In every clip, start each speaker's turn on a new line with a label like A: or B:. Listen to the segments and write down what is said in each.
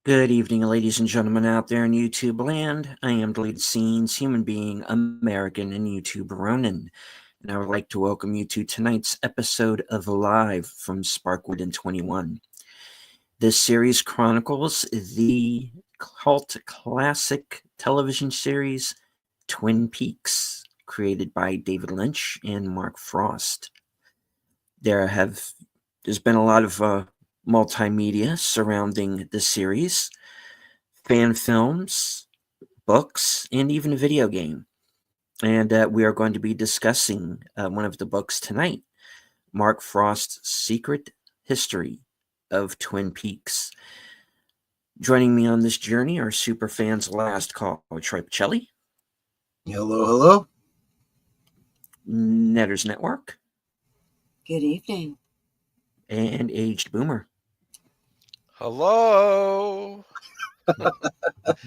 A: Good evening, ladies and gentlemen out there in YouTube land. I am Deleted Scenes, human being, American, and YouTube Ronin. And I would like to welcome you to tonight's episode of Live from Sparkwood in 21. This series chronicles the cult classic television series Twin Peaks, created by David Lynch and Mark Frost. There's been a lot of multimedia surrounding the series, fan films, books, and even a video game. And we are going to be discussing one of the books tonight, Mark Frost's Secret History of Twin Peaks. Joining me on this journey are Superfans Last Call, Troy Pacelli.
B: Hello, hello.
A: Netters Network.
C: Good evening.
A: And Aged Boomer.
D: Hello.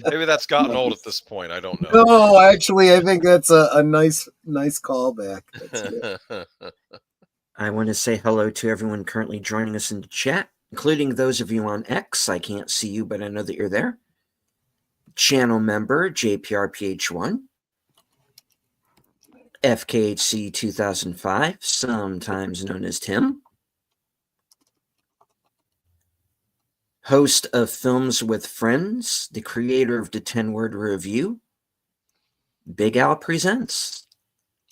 D: Maybe that's gotten old at this point. I don't know.
B: No, actually, I think that's a nice callback.
A: I want to say hello to everyone currently joining us in the chat, including those of you on X. I can't see you, but I know that you're there. Channel member JPRPH1. FKHC 2005, sometimes known as Tim. Host of Films with Friends, the creator of the 10-Word Review, Big Al Presents.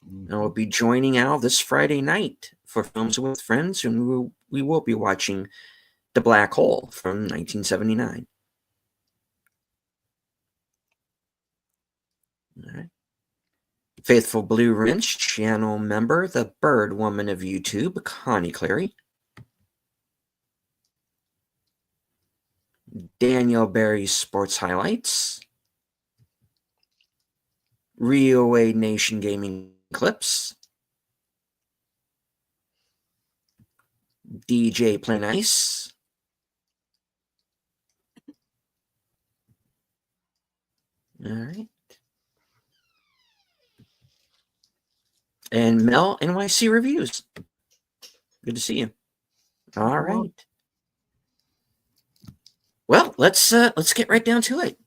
A: And we'll be joining Al this Friday night for Films with Friends, and we will be watching The Black Hole from 1979. All right. Faithful Blue Wrench, channel member, the Bird Woman of YouTube, Connie Clary. Daniel Berry Sports Highlights. Rio Nation Gaming Clips. DJ Play Nice. All right. And Mel NYC Reviews. Good to see you. All right. Well, let's get right down to it.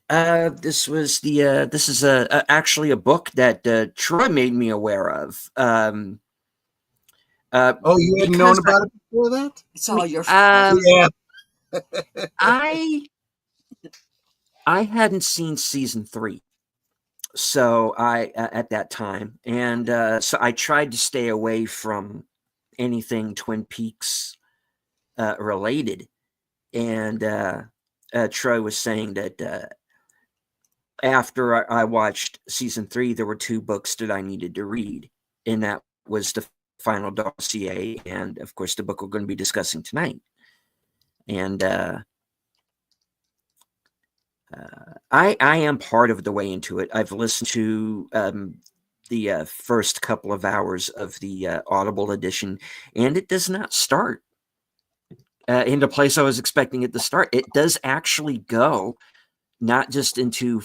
A: This is actually a book that Troy made me aware of.
B: You hadn't known about it before that?
C: It's all your fault.
B: Yeah.
A: I hadn't seen season 3. So at that time, and so I tried to stay away from anything Twin Peaks related. And Troy was saying that after I watched season 3, there were 2 books that I needed to read, and that was the Final Dossier, and of course the book we're going to be discussing tonight. And I am part of the way into it. I've listened to the first couple of hours of the Audible edition, and it does not start in the place I was expecting it to start. It does actually go not just into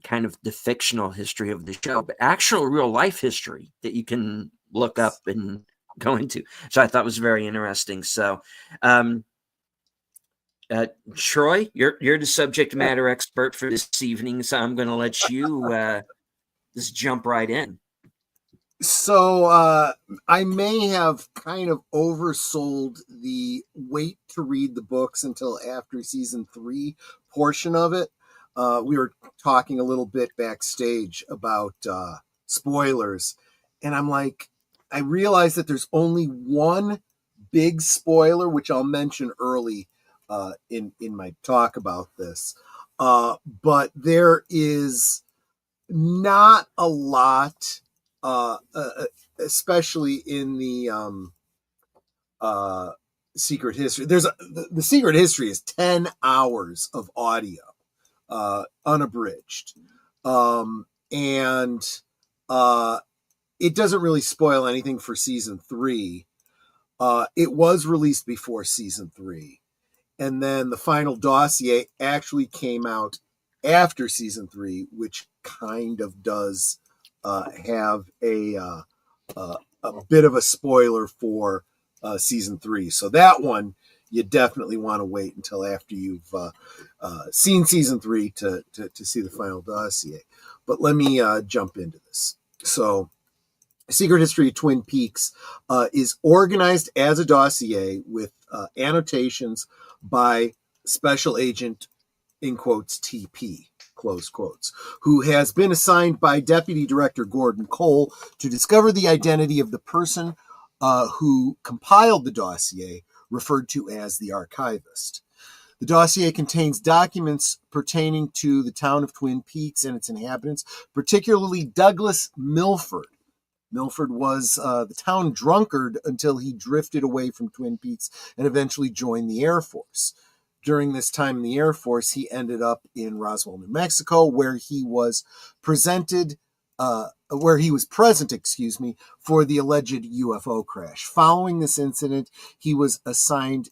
A: kind of the fictional history of the show, but actual real life history that you can look up and go into. So I thought it was very interesting. So, Troy, you're the subject matter expert for this evening, so I'm going to let you just jump right in.
B: So I may have kind of oversold the wait to read the books until after season 3 portion of it. We were talking a little bit backstage about spoilers, and I'm like, I realized that there's only one big spoiler, which I'll mention early in my talk about this. But there is not a lot, especially in the Secret History. The Secret History is 10 hours of audio, unabridged. And it doesn't really spoil anything for season 3. It was released before season 3. And then the Final Dossier actually came out after season 3, which kind of does have a bit of a spoiler for season 3. So that one you definitely want to wait until after you've seen season 3 to see the final dossier. But let me jump into this. So, Secret History of Twin Peaks is organized as a dossier with annotations by Special Agent, in quotes, TP, close quotes, who has been assigned by Deputy Director Gordon Cole to discover the identity of the person who compiled the dossier, referred to as the archivist. The dossier contains documents pertaining to the town of Twin Peaks and its inhabitants, particularly Douglas Milford. Milford was the town drunkard until he drifted away from Twin Peaks and eventually joined the Air Force. During this time in the Air Force, he ended up in Roswell, New Mexico, where he was present, for the alleged UFO crash. Following this incident, he was assigned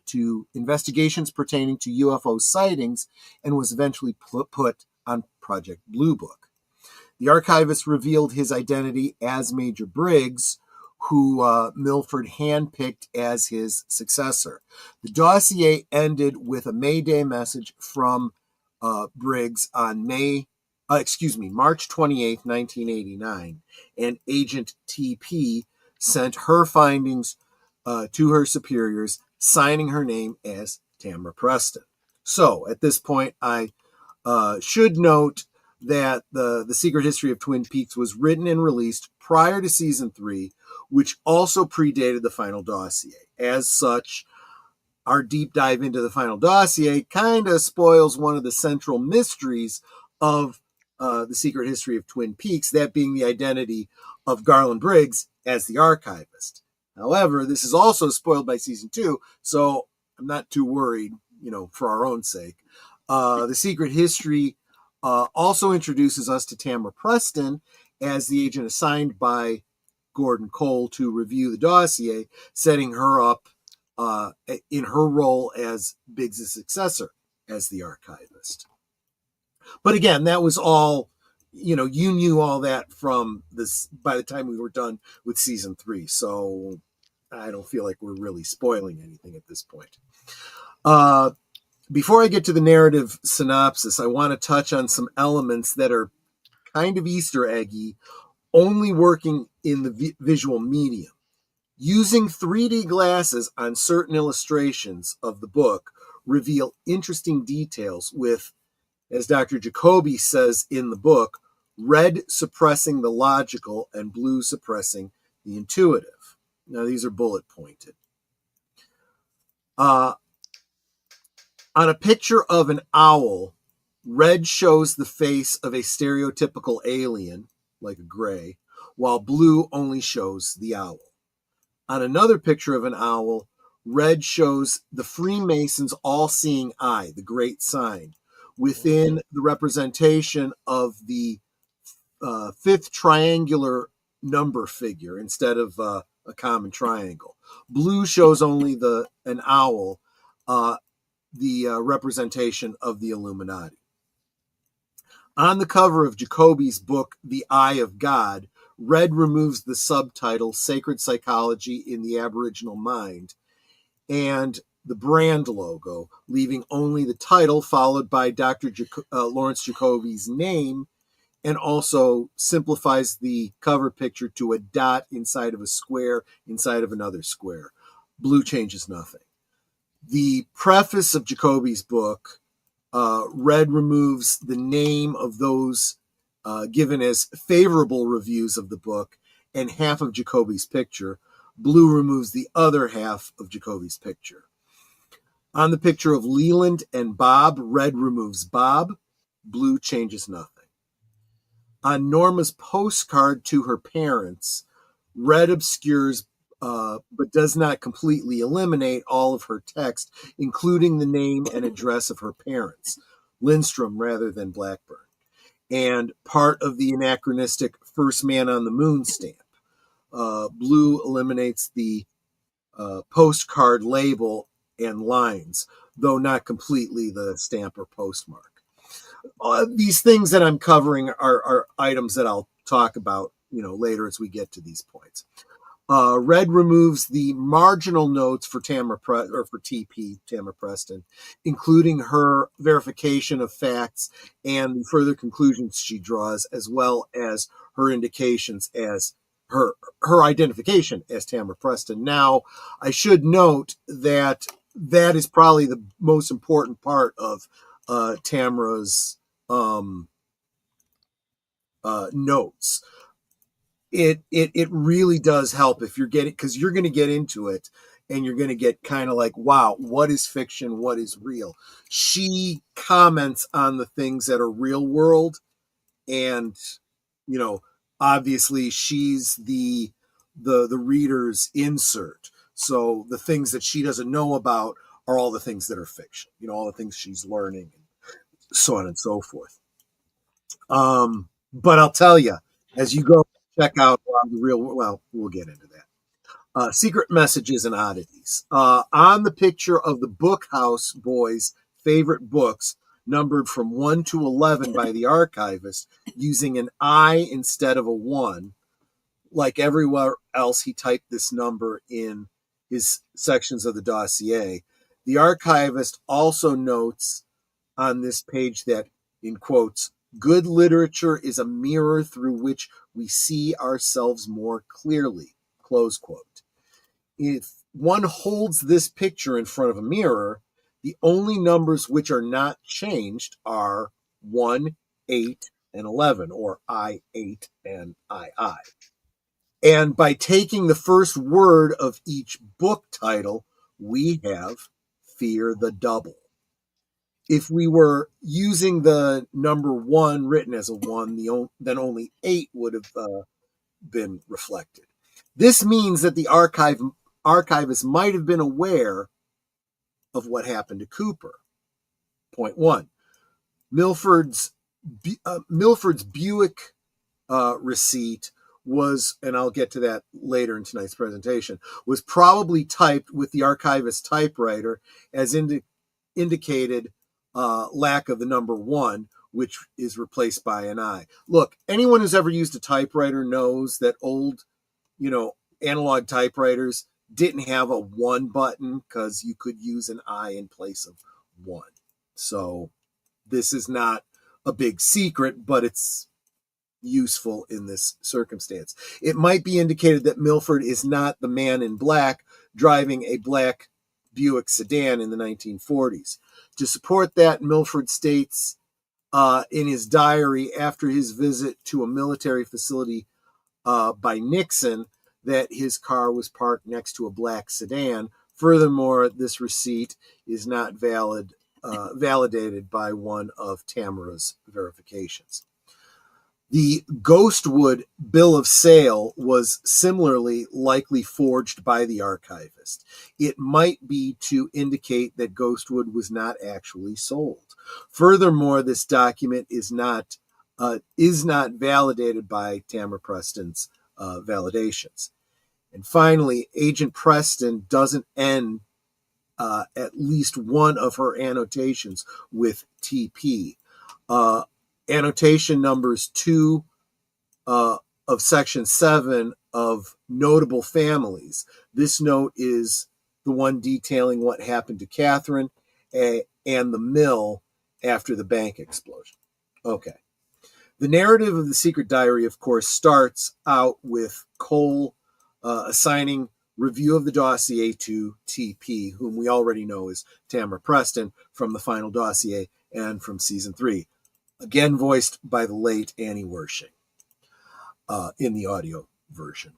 B: to investigations pertaining to UFO sightings and was eventually put on Project Blue Book. The archivist revealed his identity as Major Briggs, who Milford handpicked as his successor. The dossier ended with a May Day message from Briggs on March 28, 1989, and Agent TP sent her findings to her superiors, signing her name as Tamara Preston. So, at this point, I should note that the Secret History of Twin Peaks was written and released prior to season 3, which also predated the final dossier. As such, our deep dive into the final dossier kind of spoils one of the central mysteries of the Secret History of Twin Peaks, that being the identity of Garland Briggs as the archivist. However, this is also spoiled by season 2, so I'm not too worried, for our own sake. The Secret History also introduces us to Tamara Preston as the agent assigned by Gordon Cole to review the dossier, setting her up in her role as Biggs' successor as the archivist. But again, that was all, you knew all that from this by the time we were done with season 3. So I don't feel like we're really spoiling anything at this point. Before I get to the narrative synopsis, I want to touch on some elements that are kind of Easter eggy, only working in the visual medium. Using 3D glasses on certain illustrations of the book reveal interesting details with, as Dr. Jacoby says in the book, red suppressing the logical and blue suppressing the intuitive. Now, these are bullet pointed. On a picture of an owl, red shows the face of a stereotypical alien, like a gray, while blue only shows the owl. On another picture of an owl, red shows the Freemasons' all-seeing eye, the great sign, within the representation of the fifth triangular number figure instead of a common triangle. Blue shows only an owl, the representation of the Illuminati. On the cover of Jacoby's book, The Eye of God, red removes the subtitle, Sacred Psychology in the Aboriginal Mind, and the brand logo, leaving only the title followed by Dr. Lawrence Jacoby's name, and also simplifies the cover picture to a dot inside of a square inside of another square. Blue changes nothing. The preface of Jacoby's book, red removes the name of those given as favorable reviews of the book and half of Jacoby's picture. Blue removes the other half of Jacoby's picture. On the picture of Leland and Bob, red removes Bob. Blue changes nothing. On Norma's postcard to her parents, red obscures but does not completely eliminate all of her text, including the name and address of her parents, Lindstrom rather than Blackburn, and part of the anachronistic First Man on the Moon stamp. Blue eliminates the postcard label and lines, though not completely the stamp or postmark. These things that I'm covering are items that I'll talk about, later as we get to these points. Red removes the marginal notes for for TP Tamara Preston, including her verification of facts and the further conclusions she draws, as well as her indications as her identification as Tamara Preston. Now, I should note that that is probably the most important part of Tamara's notes. It really does help if you're getting, because you're going to get into it and you're going to get kind of like, wow, what is fiction, what is real? She comments on the things that are real world, and obviously she's the reader's insert, so the things that she doesn't know about are all the things that are fiction, all the things she's learning, and so on and so forth. But I'll tell you, as you go check out the real, well, we'll get into that. Secret Messages and Oddities. On the picture of the Bookhouse Boys' favorite books, numbered from 1 to 11 by the archivist, using an I instead of a 1. Like everywhere else, he typed this number in his sections of the dossier. The archivist also notes on this page that, in quotes, good literature is a mirror through which we see ourselves more clearly, close quote. If one holds this picture in front of a mirror, the only numbers which are not changed are 1, 8, and 11, or I8 and II. And by taking the first word of each book title, we have Fear the Double. If we were using the number 1 written as a 1, then only 8 would have been reflected. This means that the archivist might have been aware of what happened to Cooper. Point 1. Milford's Buick receipt was, and I'll get to that later in tonight's presentation, was probably typed with the archivist typewriter, as indicated lack of the number 1, which is replaced by an I. Look, anyone who's ever used a typewriter knows that old, analog typewriters didn't have a 1 button because you could use an I in place of 1. So this is not a big secret, but it's useful in this circumstance. It might be indicated that Milford is not the man in black driving a black Buick sedan in the 1940s. To support that, Milford states in his diary after his visit to a military facility by Nixon that his car was parked next to a black sedan. Furthermore, this receipt is not validated by one of Tamara's verifications. The Ghostwood bill of sale was similarly likely forged by the archivist. It might be to indicate that Ghostwood was not actually sold. Furthermore, this document is not validated by Tamara Preston's validations. And finally, Agent Preston doesn't end at least one of her annotations with TP. Annotation numbers 2 of section 7 of notable families. This note is the one detailing what happened to Catherine and the mill after the bank explosion. Okay. The narrative of the secret diary, of course, starts out with Cole assigning review of the dossier to TP, whom we already know is Tamara Preston from the final dossier and from season 3. Again, voiced by the late Annie Wershing in the audio version.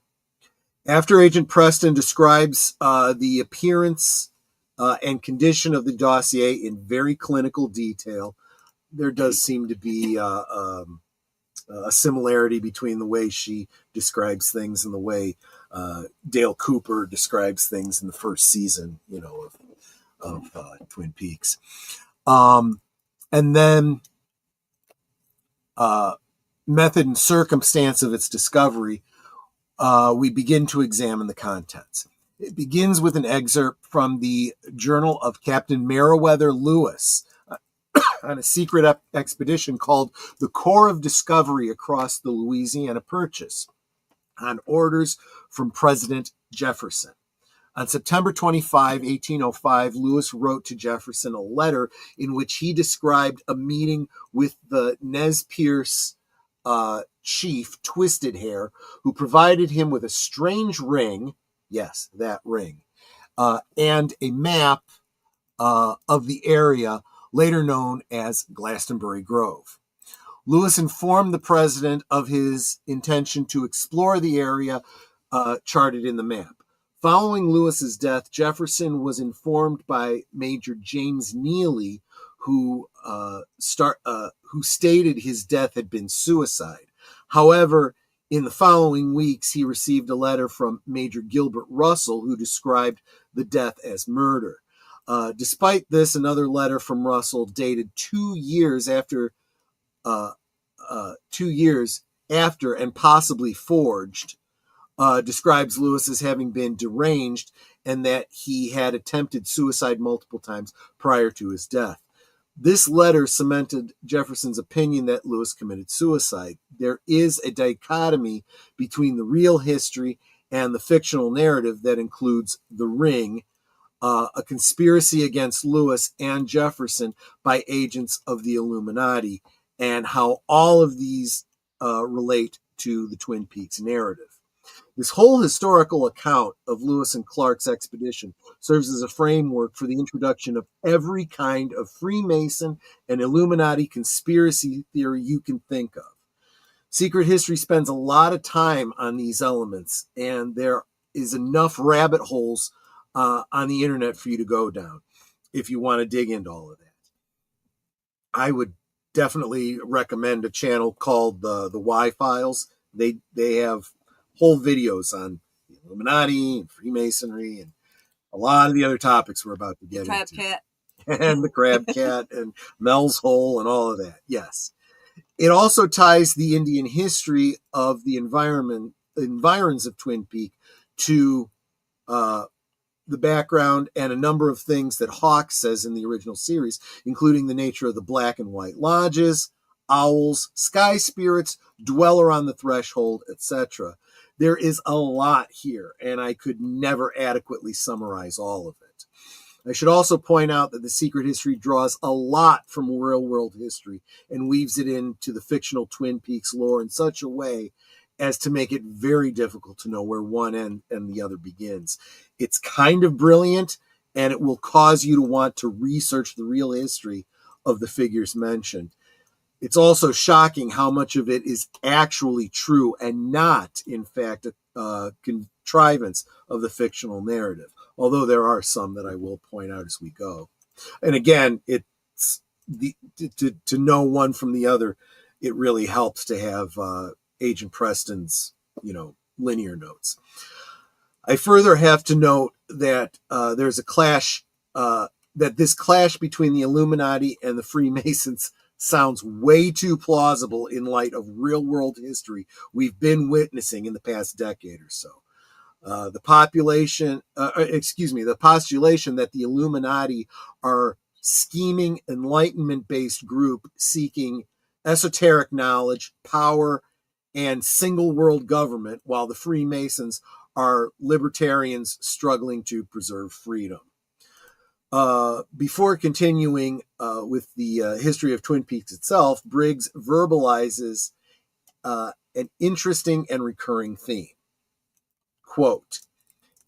B: After Agent Preston describes the appearance and condition of the dossier in very clinical detail, there does seem to be a similarity between the way she describes things and the way Dale Cooper describes things in the first season, of Twin Peaks. And then method and circumstance of its discovery, we begin to examine the contents. It begins with an excerpt from the journal of Captain Meriwether Lewis on a secret expedition called The Corps of Discovery Across the Louisiana Purchase. on orders from President Jefferson. On September 25, 1805, Lewis wrote to Jefferson a letter in which he described a meeting with the Nez Perce chief, Twisted Hair, who provided him with a strange ring, yes, that ring, and a map of the area, later known as Glastonbury Grove. Lewis informed the president of his intention to explore the area charted in the map. Following Lewis's death, Jefferson was informed by Major James Neely, who stated his death had been suicide. However, in the following weeks, he received a letter from Major Gilbert Russell, who described the death as murder. Despite this, another letter from Russell, dated 2 years after, and possibly forged, describes Lewis as having been deranged and that he had attempted suicide multiple times prior to his death. This letter cemented Jefferson's opinion that Lewis committed suicide. There is a dichotomy between the real history and the fictional narrative that includes The Ring, a conspiracy against Lewis and Jefferson by agents of the Illuminati, and how all of these relate to the Twin Peaks narrative. This whole historical account of Lewis and Clark's expedition serves as a framework for the introduction of every kind of Freemason and Illuminati conspiracy theory you can think of. Secret History spends a lot of time on these elements, and there is enough rabbit holes on the internet for you to go down if you want to dig into all of that. I would definitely recommend a channel called the Y Files. They have whole videos on the Illuminati and Freemasonry and a lot of the other topics we're about to get
C: Crab
B: into.
C: cat.
B: And the Crab Cat and Mel's Hole and all of that. Yes. It also ties the Indian history of the environs of Twin Peak to the background and a number of things that Hawks says in the original series, including the nature of the black and white lodges, owls, sky spirits, dweller on the threshold, etc. There is a lot here, and I could never adequately summarize all of it. I should also point out that the Secret History draws a lot from real-world history and weaves it into the fictional Twin Peaks lore in such a way as to make it very difficult to know where one end and the other begins. It's kind of brilliant, and it will cause you to want to research the real history of the figures mentioned. It's also shocking how much of it is actually true and not, in fact, a contrivance of the fictional narrative, although there are some that I will point out as we go. And again, it's to know one from the other, it really helps to have Agent Preston's, linear notes. I further have to note that there's a clash, that this clash between the Illuminati and the Freemasons sounds way too plausible in light of real-world history we've been witnessing in the past decade or so. The postulation that the Illuminati are scheming, enlightenment-based group seeking esoteric knowledge, power, and single world government, while the Freemasons are libertarians struggling to preserve freedom. Before continuing with the history of Twin Peaks itself, Briggs verbalizes an interesting and recurring theme. Quote,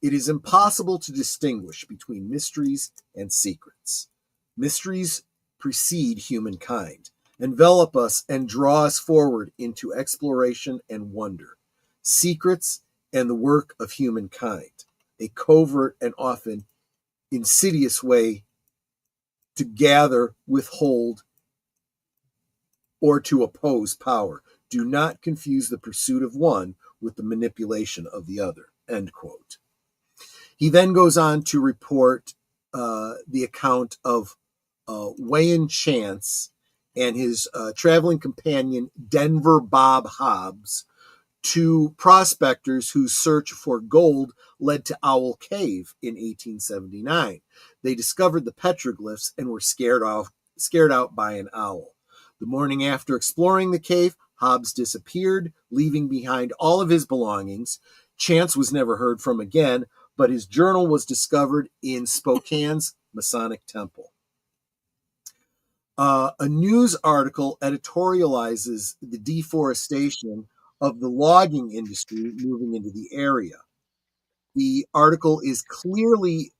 B: "It is impossible to distinguish between mysteries and secrets. Mysteries precede humankind, envelop us and draw us forward into exploration and wonder. Secrets and the work of humankind, a covert and often insidious way to gather, withhold, or to oppose power. Do not confuse the pursuit of one with the manipulation of the other." End quote. He then goes on to report the account of Wayan Chance and his traveling companion, Denver Bob Hobbs, two prospectors whose search for gold led to Owl Cave in 1879. They discovered the petroglyphs and were scared out by an owl. The morning after exploring the cave, Hobbs disappeared, leaving behind all of his belongings. Chance was never heard from again, but his journal was discovered in Spokane's Masonic Temple. A news article editorializes the deforestation of the logging industry moving into the area. The article is clearly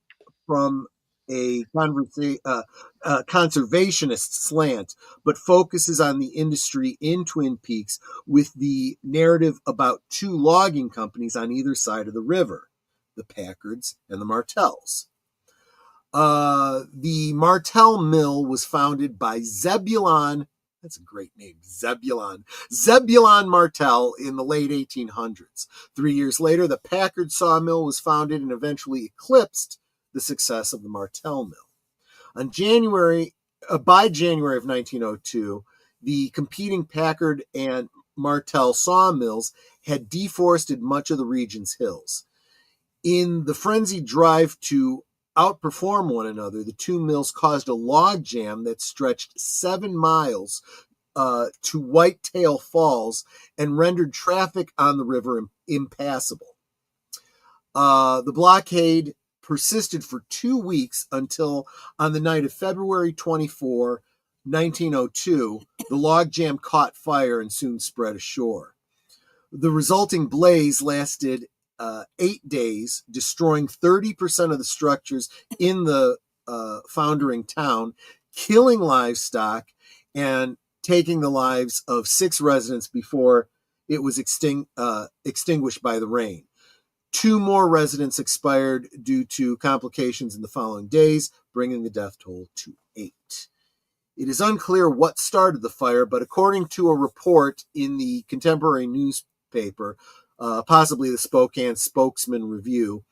B: from a conservationist slant, but focuses on the industry in Twin Peaks with the narrative about two logging companies on either side of the river, the Packards and the Martells. The Martell Mill was founded by Zebulon, that's a great name, Zebulon Martell in the late 1800s. 3 years later, the Packard sawmill was founded and eventually eclipsed the success of the Martell Mill. By January of 1902, the competing Packard and Martell sawmills had deforested much of the region's hills. In the frenzied drive to outperform one another, the two mills caused a log jam that stretched 7 miles to Whitetail Falls and rendered traffic on the river impassable. The blockade persisted for 2 weeks until, on the night of February 24, 1902, the logjam caught fire and soon spread ashore. The resulting blaze lasted 8 days, destroying 30% of the structures in the foundering town, killing livestock, and taking the lives of 6 residents before it was extinguished by the rain. 2 more residents expired due to complications in the following days, bringing the death toll to 8. It is unclear what started the fire, but according to a report in the contemporary newspaper, possibly the Spokane Spokesman Review,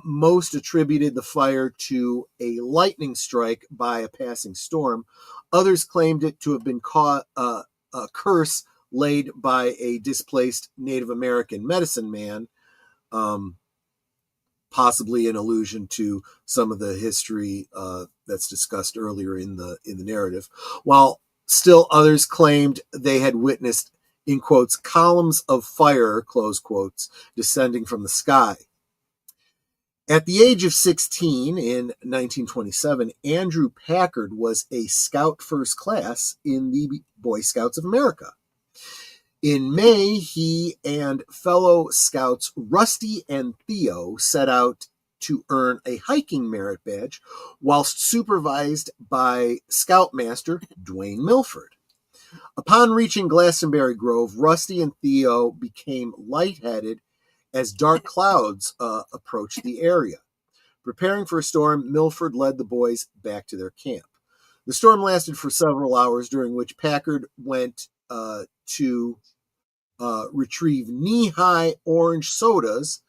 B: most attributed the fire to a lightning strike by a passing storm. Others claimed it to have been a curse laid by a displaced Native American medicine man, possibly an allusion to some of the history that's discussed earlier in the narrative, while still others claimed they had witnessed, in quotes, columns of fire, close quotes, descending from the sky. At the age of 16 in 1927, Andrew Packard was a Scout First Class in the Boy Scouts of America. In May, he and fellow Scouts Rusty and Theo set out to earn a hiking merit badge whilst supervised by Scoutmaster Dwayne Milford. Upon reaching Glastonbury Grove, Rusty and Theo became lightheaded as dark clouds approached the area. Preparing for a storm, Milford led the boys back to their camp. The storm lasted for several hours, during which Packard went to retrieve knee-high orange sodas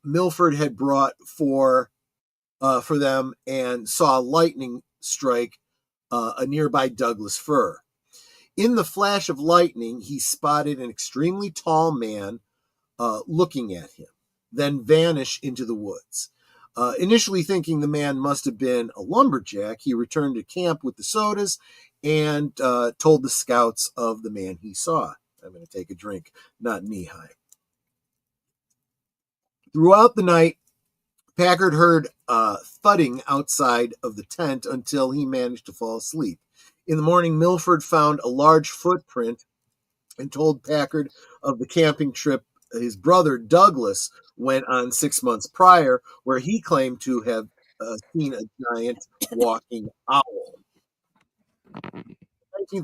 B: Milford had brought for them, and saw lightning strike a nearby Douglas fir. In the flash of lightning, he spotted an extremely tall man looking at him, then vanish into the woods. Initially thinking the man must have been a lumberjack, he returned to camp with the sodas and told the scouts of the man he saw. I'm going to take a drink, not knee-high. Throughout the night, Packard heard thudding outside of the tent until he managed to fall asleep. In the morning, Milford found a large footprint and told Packard of the camping trip his brother Douglas went on 6 months prior, where he claimed to have seen a giant walking owl. In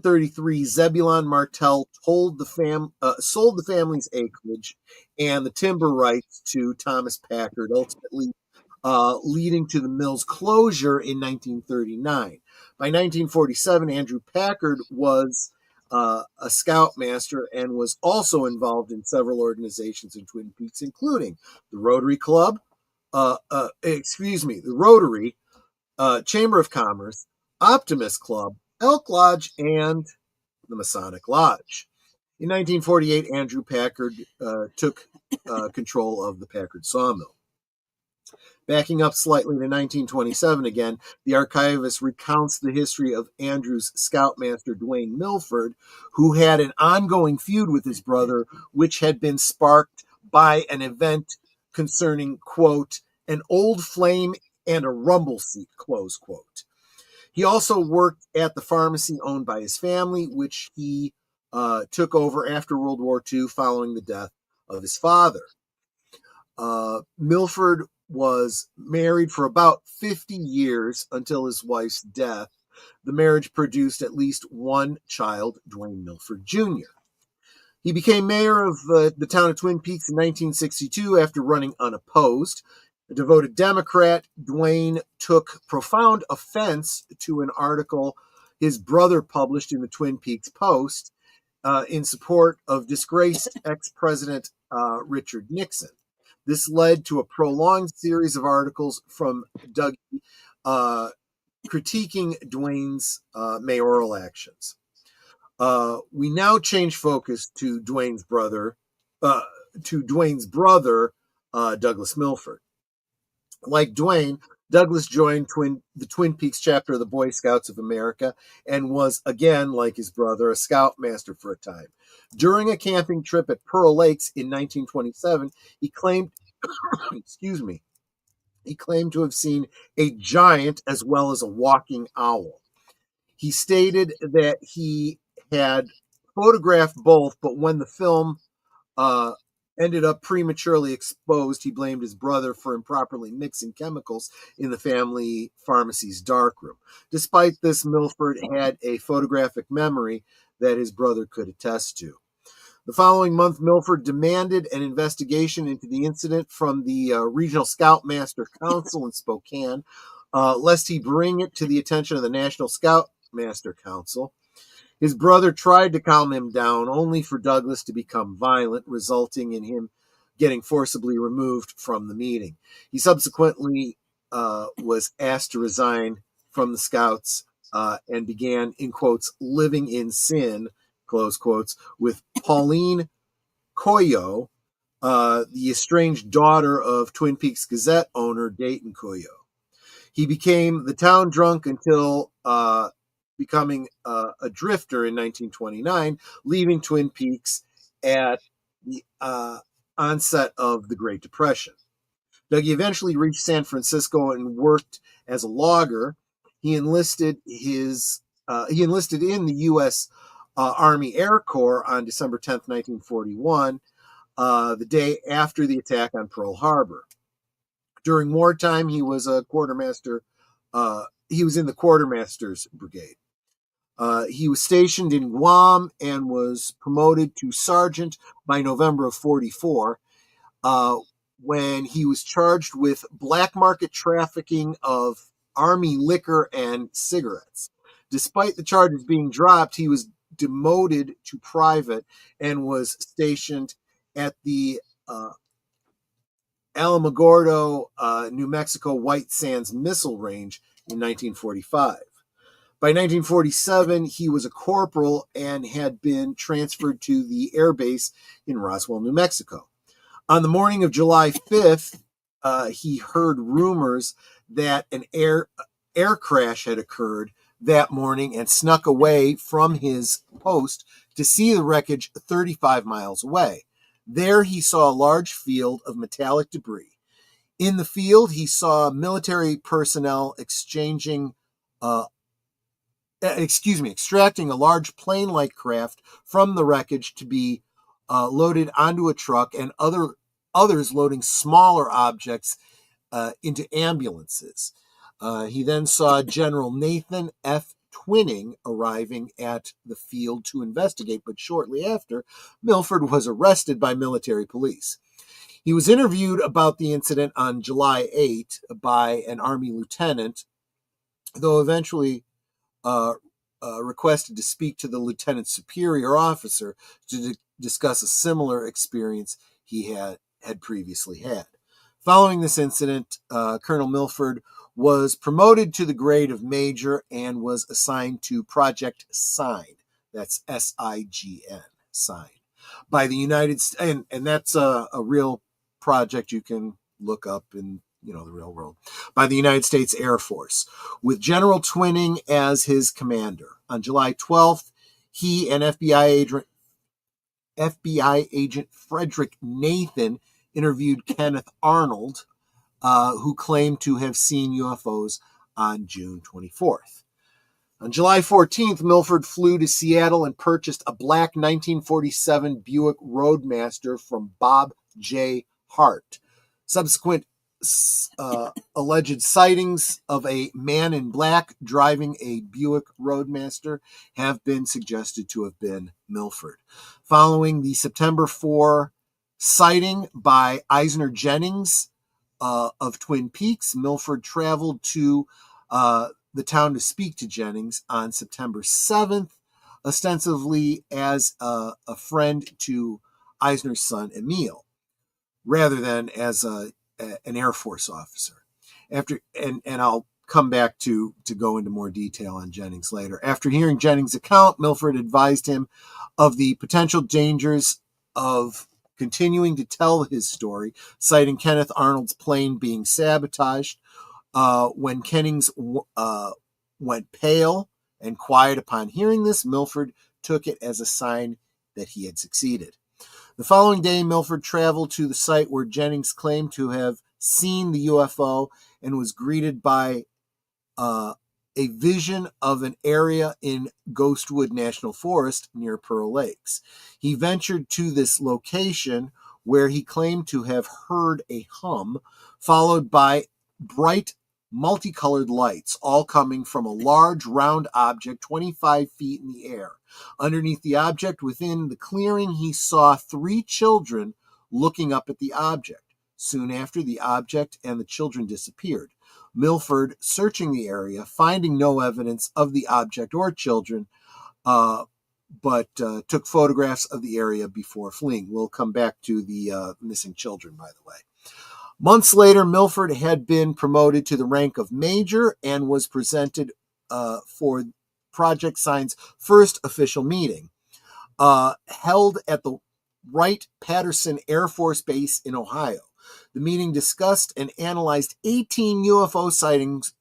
B: 1933, Zebulon Martell sold the family's acreage and the timber rights to Thomas Packard, ultimately leading to the mill's closure in 1939. By 1947, Andrew Packard was a scoutmaster and was also involved in several organizations in Twin Peaks, including the Rotary Club, the Rotary, Chamber of Commerce, Optimist Club, Elk Lodge, and the Masonic Lodge. In 1948, Andrew Packard took control of the Packard sawmill. Backing up slightly to 1927 again, the archivist recounts the history of Andrew's scoutmaster, Dwayne Milford, who had an ongoing feud with his brother, which had been sparked by an event concerning, quote, an old flame and a rumble seat, close quote. He also worked at the pharmacy owned by his family, which he took over after World War II following the death of his father. Milford was married for about 50 years until his wife's death. The marriage produced at least one child, Dwayne Milford Jr. He became mayor of the town of Twin Peaks in 1962 after running unopposed. A devoted Democrat, Dwayne took profound offense to an article his brother published in the Twin Peaks Post in support of disgraced ex-president Richard Nixon. This led to a prolonged series of articles from Doug critiquing Dwayne's mayoral actions. We now change focus to Dwayne's brother, Douglas Milford. Like Dwayne, Douglas joined the Twin Peaks chapter of the Boy Scouts of America and was, again, like his brother, a scoutmaster for a time. During a camping trip at Pearl Lakes in 1927, he claimed, he claimed to have seen a giant as well as a walking owl. He stated that he had photographed both, but when the film ended up prematurely exposed, he blamed his brother for improperly mixing chemicals in the family pharmacy's darkroom. Despite this, Milford had a photographic memory that his brother could attest to. The following month, Milford demanded an investigation into the incident from the Regional Scoutmaster Council in Spokane, lest he bring it to the attention of the National Scoutmaster Council. His brother tried to calm him down, only for Douglas to become violent, resulting in him getting forcibly removed from the meeting. He subsequently was asked to resign from the Scouts and began, in quotes, living in sin, close quotes, with Pauline Coyo, the estranged daughter of Twin Peaks Gazette owner Dayton Coyo. He became the town drunk until becoming a drifter in 1929, leaving Twin Peaks at the onset of the Great Depression. Dougie eventually reached San Francisco and worked as a logger. He enlisted in the U.S. Army Air Corps on December 10th, 1941, the day after the attack on Pearl Harbor. During wartime, he was a quartermaster. He was in the Quartermaster's Brigade. He was stationed in Guam and was promoted to sergeant by November of 44, when he was charged with black market trafficking of Army liquor and cigarettes. Despite the charges being dropped, he was demoted to private and was stationed at the Alamogordo, New Mexico White Sands Missile Range in 1945. By 1947, he was a corporal and had been transferred to the air base in Roswell, New Mexico. On the morning of July 5th, he heard rumors that an air crash had occurred that morning and snuck away from his post to see the wreckage 35 miles away. There he saw a large field of metallic debris. In the field, he saw military personnel extracting a large plane-like craft from the wreckage to be loaded onto a truck, and others loading smaller objects into ambulances. He then saw General Nathan F. Twining arriving at the field to investigate, but shortly after, Milford was arrested by military police. He was interviewed about the incident on July 8 by an Army lieutenant, though eventually requested to speak to the lieutenant's superior officer to discuss a similar experience he had previously had. Following this incident, Colonel Milford was promoted to the grade of major and was assigned to Project Sign. That's SIGN, Sign, by the United States. And that's a real project you can look up and the real world, by the United States Air Force, with General Twining as his commander. On July 12th, he and FBI agent Frederick Nathan interviewed Kenneth Arnold, who claimed to have seen UFOs on June 24th. On July 14th, Milford flew to Seattle and purchased a black 1947 Buick Roadmaster from Bob J. Hart. Subsequent alleged sightings of a man in black driving a Buick Roadmaster have been suggested to have been Milford. Following the September 4 sighting by Eisner Jennings of Twin Peaks, Milford traveled to the town to speak to Jennings on September 7th, ostensibly as a friend to Eisner's son, Emil, rather than as an Air Force officer. And I'll come back to go into more detail on Jennings later. After hearing Jennings' account, Milford advised him of the potential dangers of continuing to tell his story, citing Kenneth Arnold's plane being sabotaged. When Jennings went pale and quiet upon hearing this, Milford took it as a sign that he had succeeded. The following day, Milford traveled to the site where Jennings claimed to have seen the UFO and was greeted by a vision of an area in Ghostwood National Forest near Pearl Lakes. He ventured to this location where he claimed to have heard a hum, followed by bright multicolored lights, all coming from a large round object 25 feet in the air. Underneath the object, within the clearing, he saw 3 children looking up at the object. Soon after, the object and the children disappeared. Milford, searching the area, finding no evidence of the object or children, but took photographs of the area before fleeing. We'll come back to the missing children, by the way. Months later, Milford had been promoted to the rank of major and was presented for Project Sign's first official meeting, held at the Wright-Patterson Air Force Base in Ohio. The meeting discussed and analyzed 18 UFO sightings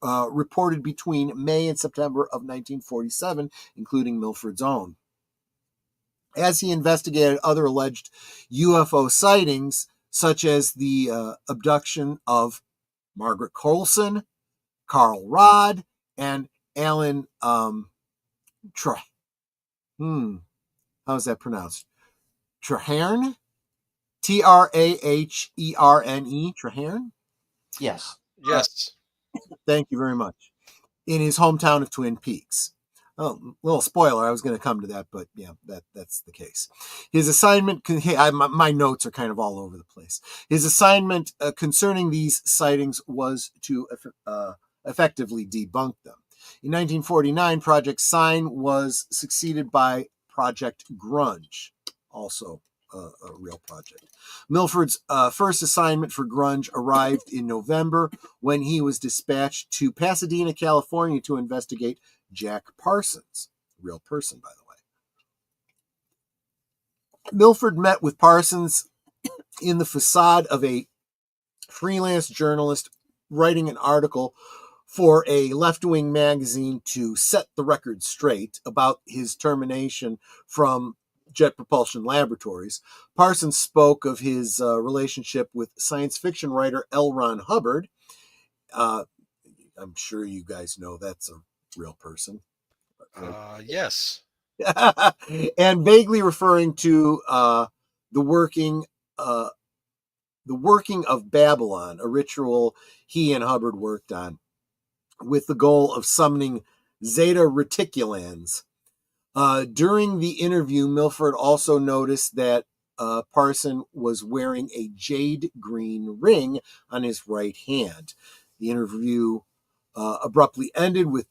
B: reported between May and September of 1947, including Milford's own. As he investigated other alleged UFO sightings, such as the abduction of Margaret Colson, Carl Rodd, and Alan how's that pronounced? Traherne? Traherne? Traherne?
A: Yes.
D: Yes.
B: Thank you very much. In his hometown of Twin Peaks. Oh, little spoiler, I was going to come to that, but yeah, that's the case. His assignment, my notes are kind of all over the place. His assignment concerning these sightings was to effectively debunk them. In 1949, Project Sign was succeeded by Project Grunge, also a real project. Milford's first assignment for Grunge arrived in November when he was dispatched to Pasadena, California to investigate Jack Parsons, a real person, by the way. Milford met with Parsons in the facade of a freelance journalist writing an article for a left-wing magazine to set the record straight about his termination from Jet Propulsion Laboratories. Parsons spoke of his relationship with science fiction writer L. Ron Hubbard. I'm sure you guys know that's a real person.
D: Yes.
B: And vaguely referring to the working of Babylon, a ritual he and Hubbard worked on with the goal of summoning Zeta Reticulans. During the interview, Milford also noticed that Parson was wearing a jade green ring on his right hand. The interview abruptly ended with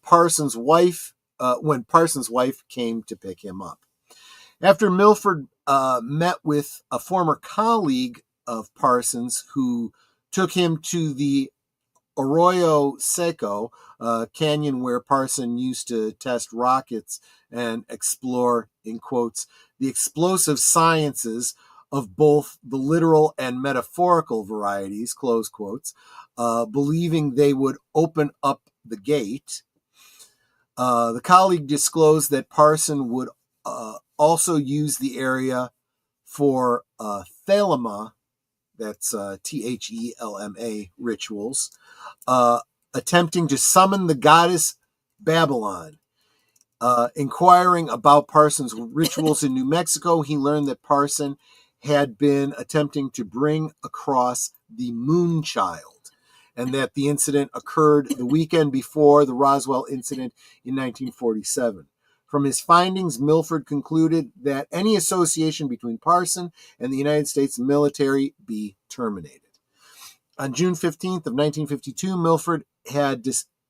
B: when Parsons' wife came to pick him up. After Milford met with a former colleague of Parsons who took him to the Arroyo Seco canyon where Parson used to test rockets and explore, in quotes, the explosive sciences, of both the literal and metaphorical varieties, close quotes, believing they would open up the gate. The colleague disclosed that Parson would also use the area for thelema, that's Thelma rituals, attempting to summon the goddess Babylon. Inquiring about Parson's rituals in New Mexico, he learned that Parson had been attempting to bring across the moon child, and that the incident occurred the weekend before the Roswell incident in 1947. From his findings, Milford concluded that any association between Parson and the United States military be terminated. On June 15th of 1952, Milford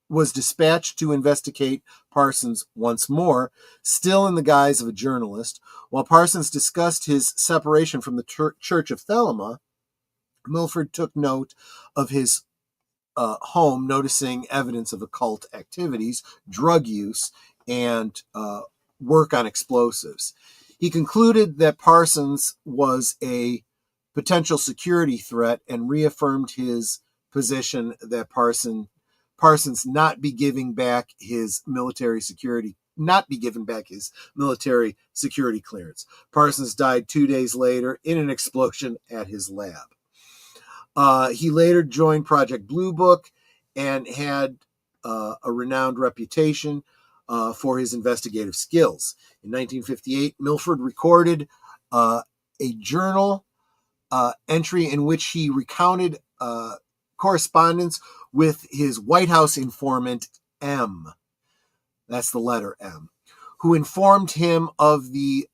B: was dispatched to investigate Parsons once more, still in the guise of a journalist. While Parsons discussed his separation from the Church of Thelema, Milford took note of his home, noticing evidence of occult activities, drug use, and work on explosives. He concluded that Parsons was a potential security threat and reaffirmed his position that Parsons not be given back his military security clearance. Parsons died 2 days later in an explosion at his lab. He later joined Project Blue Book and had a renowned reputation for his investigative skills. In 1958, Milford recorded a journal entry in which he recounted correspondence with his White House informant, M. That's the letter M, who informed him of the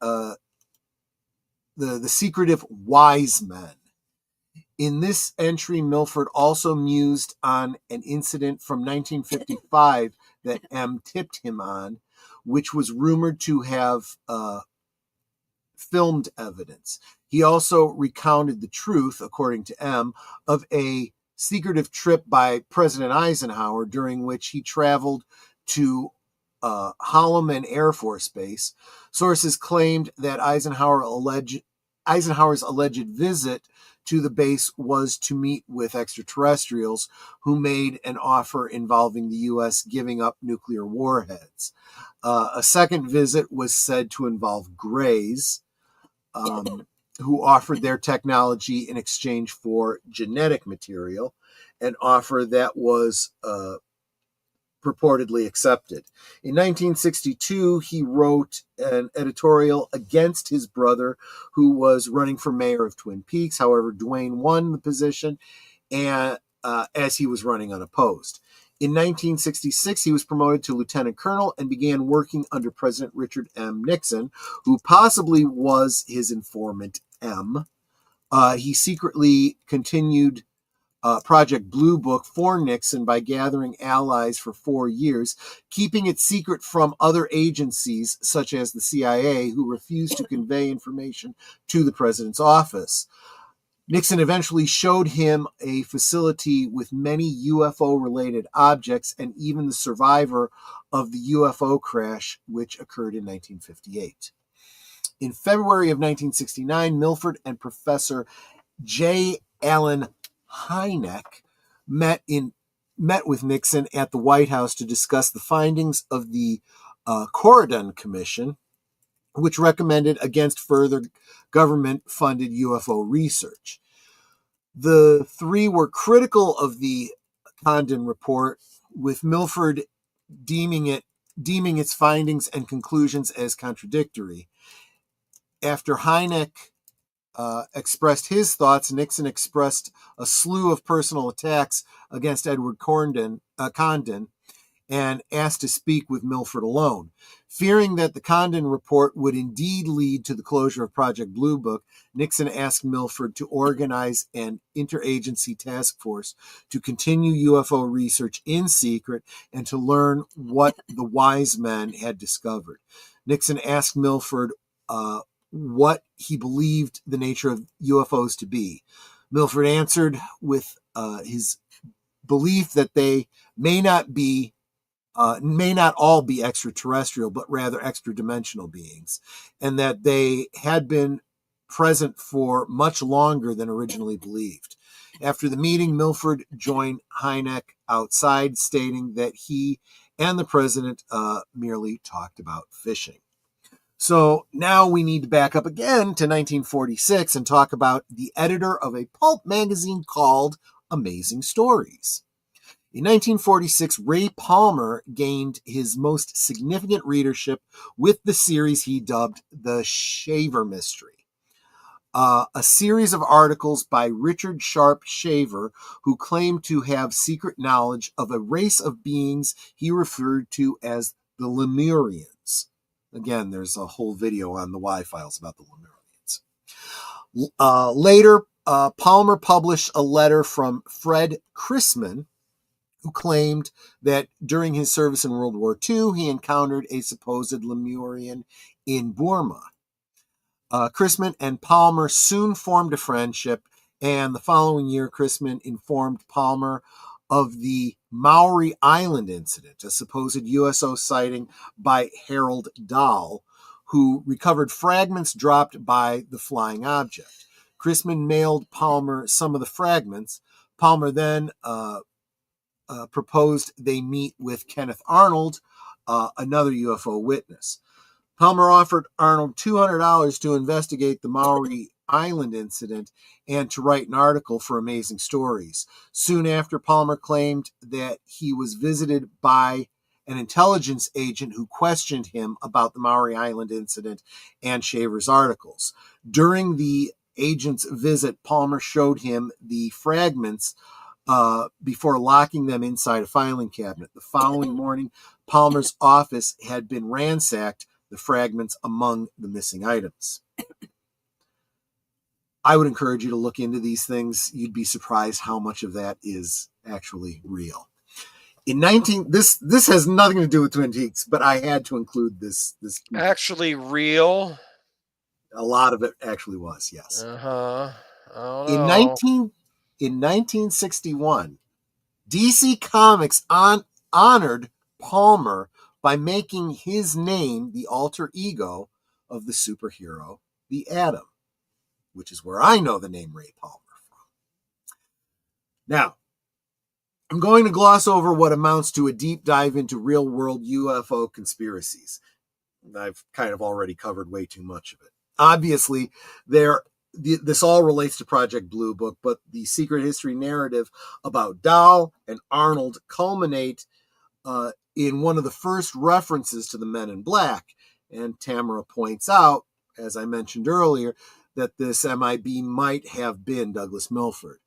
B: secretive wise men. In this entry, Milford also mused on an incident from 1955 that M tipped him on, which was rumored to have filmed evidence. He also recounted the truth, according to M, of a secretive trip by President Eisenhower during which he traveled to Holloman Air Force Base. Sources claimed that Eisenhower's alleged visit to the base was to meet with extraterrestrials who made an offer involving the U.S. giving up nuclear warheads. A second visit was said to involve Greys, who offered their technology in exchange for genetic material, an offer that was purportedly accepted. In 1962, he wrote an editorial against his brother, who was running for mayor of Twin Peaks. However, Dwayne won the position, and as he was running unopposed. In 1966, he was promoted to lieutenant colonel and began working under President Richard M. Nixon, who possibly was his informant M. He secretly continued Project Blue Book for Nixon by gathering allies for 4 years, keeping it secret from other agencies such as the CIA, who refused to convey information to the president's office. Nixon eventually showed him a facility with many UFO-related objects and even the survivor of the UFO crash, which occurred in 1958. In February of 1969, Milford and Professor J. Allen Hynek met with Nixon at the White House to discuss the findings of the Corridon Commission, which recommended against further government-funded UFO research. The three were critical of the Condon report, with Milford deeming its findings and conclusions as contradictory. After Hynek expressed his thoughts, Nixon expressed a slew of personal attacks against Edward Condon and asked to speak with Milford alone. Fearing that the Condon report would indeed lead to the closure of Project Blue Book, Nixon asked Milford to organize an interagency task force to continue UFO research in secret and to learn what the wise men had discovered. Nixon asked Milford what he believed the nature of UFOs to be. Milford answered with his belief that they may not all be extraterrestrial, but rather extra-dimensional beings, and that they had been present for much longer than originally believed. After the meeting, Milford joined Hynek outside, stating that he and the president merely talked about fishing. So now we need to back up again to 1946 and talk about the editor of a pulp magazine called Amazing Stories. In 1946, Ray Palmer gained his most significant readership with the series he dubbed The Shaver Mystery. A series of articles by Richard Sharp Shaver, who claimed to have secret knowledge of a race of beings he referred to as the Lemurians. Again, there's a whole video on the Y-Files about the Lemurians. Later, Palmer published a letter from Fred Chrisman, who claimed that during his service in World War II, he encountered a supposed Lemurian in Burma. Chrisman and Palmer soon formed a friendship, and the following year, Chrisman informed Palmer of the Maury Island incident, a supposed USO sighting by Harold Dahl, who recovered fragments dropped by the flying object. Chrisman mailed Palmer some of the fragments. Palmer then proposed they meet with Kenneth Arnold, another UFO witness. Palmer offered Arnold $200 to investigate the Maury Island incident and to write an article for Amazing Stories. Soon after, Palmer claimed that he was visited by an intelligence agent who questioned him about the Maury Island incident and Shaver's articles. During the agent's visit, Palmer showed him the fragments before locking them inside a filing cabinet. The following morning, Palmer's office had been ransacked, the fragments among the missing items. I would encourage you to look into these things. You'd be surprised how much of that is actually real. This has nothing to do with Twin Peaks, but I had to include this.
D: Actually real?
B: A lot of it actually was, yes.
D: I don't
B: In
D: know.
B: 1961, DC Comics honored Palmer by making his name the alter ego of the superhero, the Atom, which is where I know the name Ray Palmer from. Now, I'm going to gloss over what amounts to a deep dive into real-world UFO conspiracies. I've kind of already covered way too much of it. Obviously, this all relates to Project Blue Book, but the secret history narrative about Dahl and Arnold culminate in one of the first references to the Men in Black. And Tamara points out, as I mentioned earlier, that this MIB might have been Douglas Milford.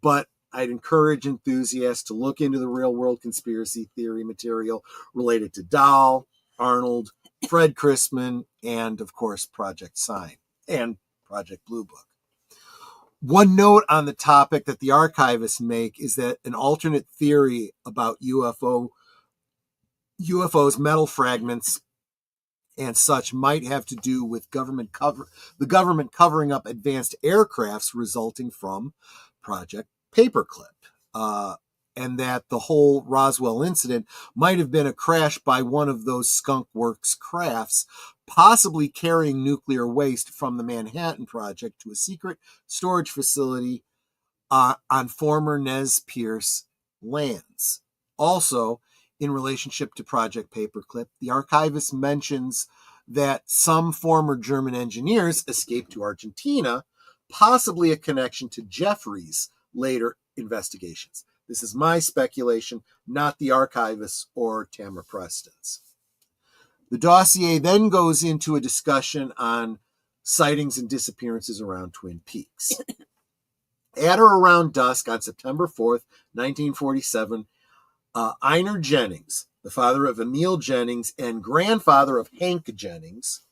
B: But I'd encourage enthusiasts to look into the real-world conspiracy theory material related to Dahl, Arnold, Fred Chrisman, and, of course, Project Sign and Project Blue Book. One note on the topic that the archivists make is that an alternate theory about UFOs, metal fragments, and such might have to do with the government covering up advanced aircrafts resulting from Project Paperclip, and that the whole Roswell incident might have been a crash by one of those Skunk Works crafts, possibly carrying nuclear waste from the Manhattan Project to a secret storage facility on former Nez Perce lands. Also, in relationship to Project Paperclip, the archivist mentions that some former German engineers escaped to Argentina, possibly a connection to Jeffries' later investigations. This is my speculation, not the archivist's or Tamara Preston's. The dossier then goes into a discussion on sightings and disappearances around Twin Peaks. At or around dusk on September 4th, 1947, Einar Jennings, the father of Emil Jennings and grandfather of Hank Jennings,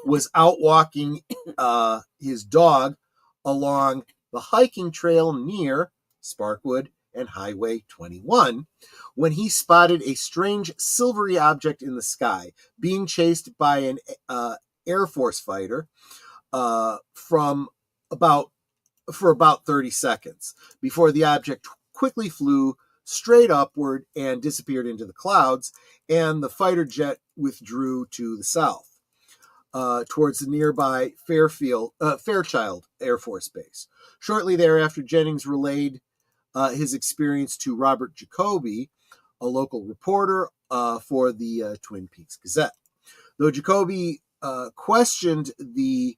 B: was out walking his dog along the hiking trail near Sparkwood and Highway 21 when he spotted a strange silvery object in the sky being chased by an Air Force fighter for about 30 seconds before the object quickly flew straight upward and disappeared into the clouds, and the fighter jet withdrew to the south. towards the nearby Fairchild Air Force Base. Shortly thereafter, Jennings relayed his experience to Robert Jacoby, a local reporter for the Twin Peaks Gazette. Though Jacoby questioned the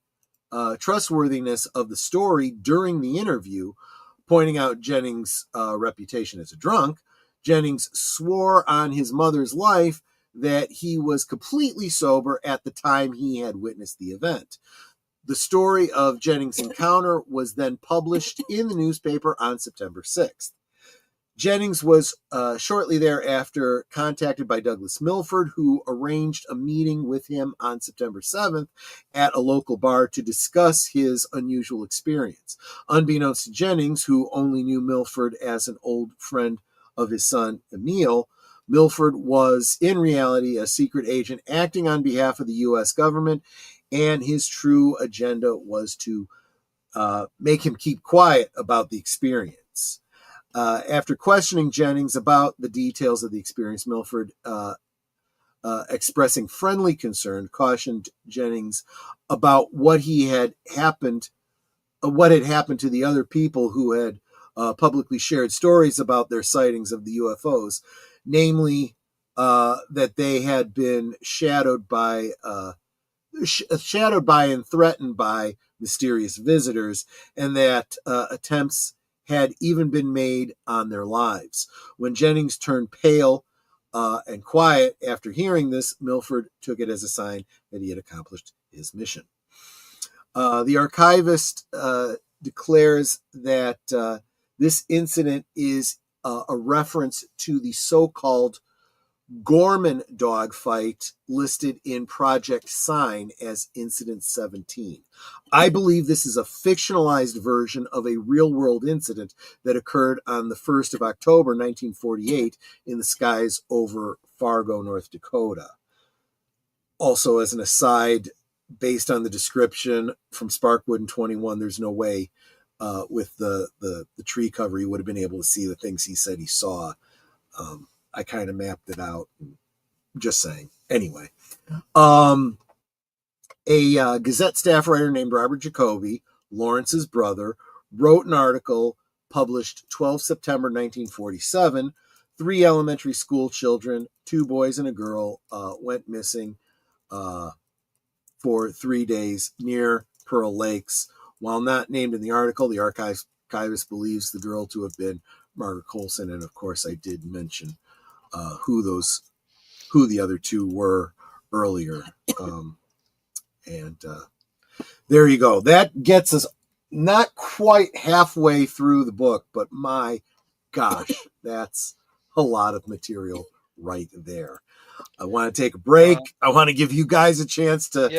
B: trustworthiness of the story during the interview, pointing out Jennings' reputation as a drunk, Jennings swore on his mother's life that he was completely sober at the time he had witnessed the event. The story of Jennings' encounter was then published in the newspaper on September 6th. Jennings was shortly thereafter contacted by Douglas Milford, who arranged a meeting with him on September 7th at a local bar to discuss his unusual experience. Unbeknownst to Jennings, who only knew Milford as an old friend of his son, Emil, Milford was in reality a secret agent acting on behalf of the U.S. government, and his true agenda was to make him keep quiet about the experience. After questioning Jennings about the details of the experience, Milford, expressing friendly concern, cautioned Jennings about what had happened to the other people who had publicly shared stories about their sightings of the UFOs, namely that they had been shadowed by and threatened by mysterious visitors, and that attempts had even been made on their lives. When Jennings turned pale and quiet after hearing this, Milford took it as a sign that he had accomplished his mission. The archivist declares that this incident is a reference to the so-called Gorman dogfight listed in Project Sign as Incident 17. I believe this is a fictionalized version of a real-world incident that occurred on the 1st of October, 1948, in the skies over Fargo, North Dakota. Also, as an aside, based on the description from Sparkwood and 21, there's no way with the tree cover he would have been able to see the things he said he saw. I kind of mapped it out. Just saying. Anyway, a Gazette staff writer named Robert Jacoby, Lawrence's brother, wrote an article published 12 September 1947. 3 elementary school children, 2 boys and a girl, went missing for 3 days near Pearl Lakes. While not named in the article, the archivist believes the girl to have been Margaret Colson, and of course I did mention who the other 2 were earlier. And there you go. That gets us not quite halfway through the book, but my gosh, that's a lot of material right there. I want to take a break. I want to give you guys a chance to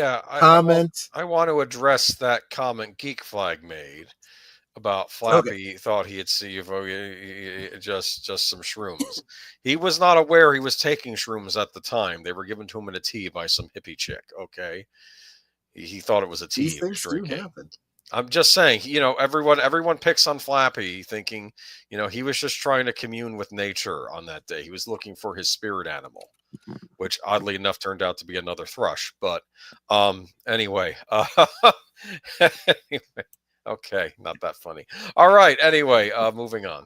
B: comment.
D: I want to address that comment Geek Flag made about Flappy thought he had seen just some shrooms. He was not aware he was taking shrooms at the time. They were given to him in a tea by some hippie chick. Okay, he thought it was a tea.
B: These things do happen.
D: I'm just saying, everyone picks on Flappy, thinking, he was just trying to commune with nature on that day. He was looking for his spirit animal, which oddly enough turned out to be another thrush. But anyway. Okay, not that funny. All right, anyway, moving on.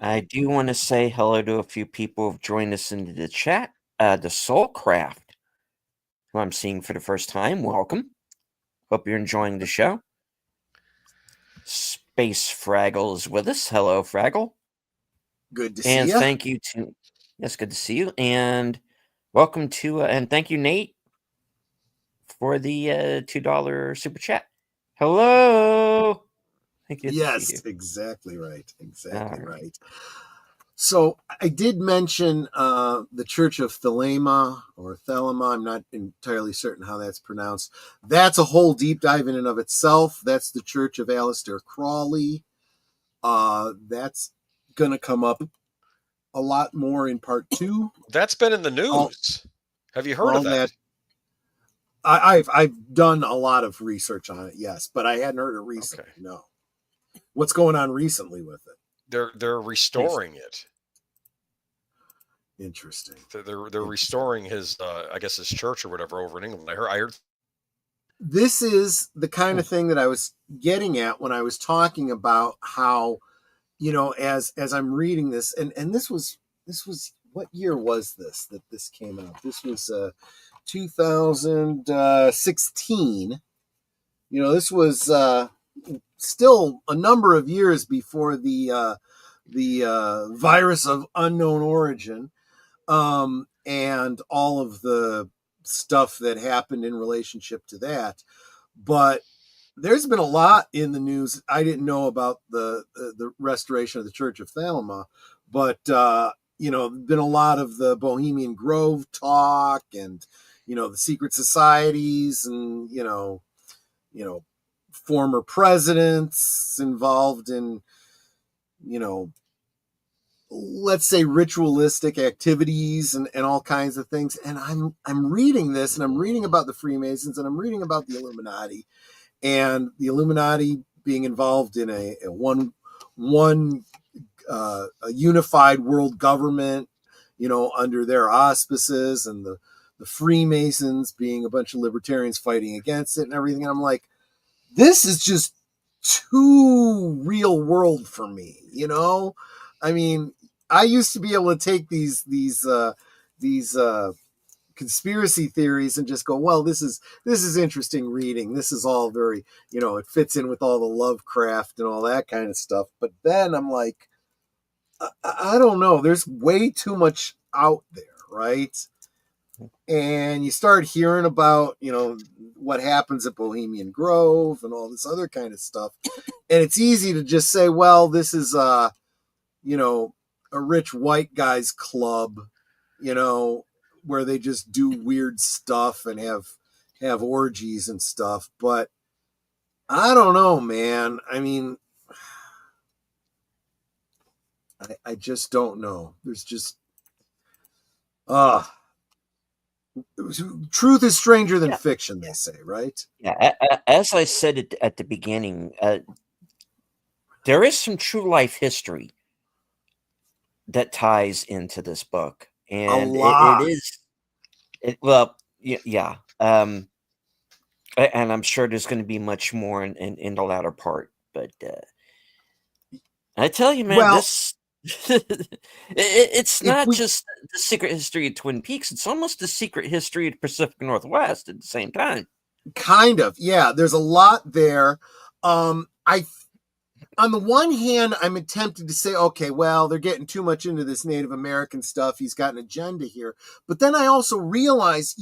A: I do want to say hello to a few people who've joined us into the chat. The Soulcraft, who I'm seeing for the first time, welcome. Hope you're enjoying the show. Space Fraggle is with us. Hello, Fraggle.
B: Good to see you.
A: And thank you to... Yes, good to see you. And welcome to... and thank you, Nate, for the $2 super chat. Hello. Thank you.
B: Yes, exactly right. Exactly right. So I did mention the Church of Thelema or Thelema. I'm not entirely certain how that's pronounced. That's a whole deep dive in and of itself. That's the Church of Aleister Crowley. That's going to come up a lot more in part 2.
D: That's been in the news. Have you heard of that?
B: I've done a lot of research on it, yes, but I hadn't heard it recently. Okay. No. What's going on recently with it?
D: They're restoring it.
B: Interesting.
D: They're restoring his, I guess his church or whatever over in England. I heard.
B: This is the kind of thing that I was getting at when I was talking about how, as I'm reading this, and this was what year was this that this came out? This was 2016. This was still a number of years before the virus of unknown origin, and all of the stuff that happened in relationship to that. But there's been a lot in the news. I didn't know about the restoration of the Church of Thelema, but been a lot of the Bohemian Grove talk, and the secret societies, and former presidents involved in let's say ritualistic activities and all kinds of things. And I'm reading this, and I'm reading about the Freemasons, and I'm reading about the Illuminati, and the Illuminati being involved in a unified world government, under their auspices, and the Freemasons being a bunch of libertarians fighting against it and everything. And I'm like, this is just too real world for me. I mean, I used to be able to take these conspiracy theories and just go, well, this is interesting reading. This is all very, it fits in with all the Lovecraft and all that kind of stuff. But then I'm like, I don't know. There's way too much out there, right? And you start hearing about, what happens at Bohemian Grove and all this other kind of stuff. And it's easy to just say, well, this is, a rich white guy's club, where they just do weird stuff and have orgies and stuff. But I don't know, man. I mean, I just don't know. There's just, truth is stranger than fiction, they say, right?
A: Yeah, as I said at the beginning, there is some true life history that ties into this book, and it is. Well, yeah. And I'm sure there's going to be much more in the latter part. But I tell you, man, this it's not just the secret history of Twin Peaks. It's almost the secret history of the Pacific Northwest at the same time.
B: Kind of, yeah. There's a lot there. On the one hand, I'm tempted to say, okay, well, they're getting too much into this Native American stuff. He's got an agenda here. But then I also realize,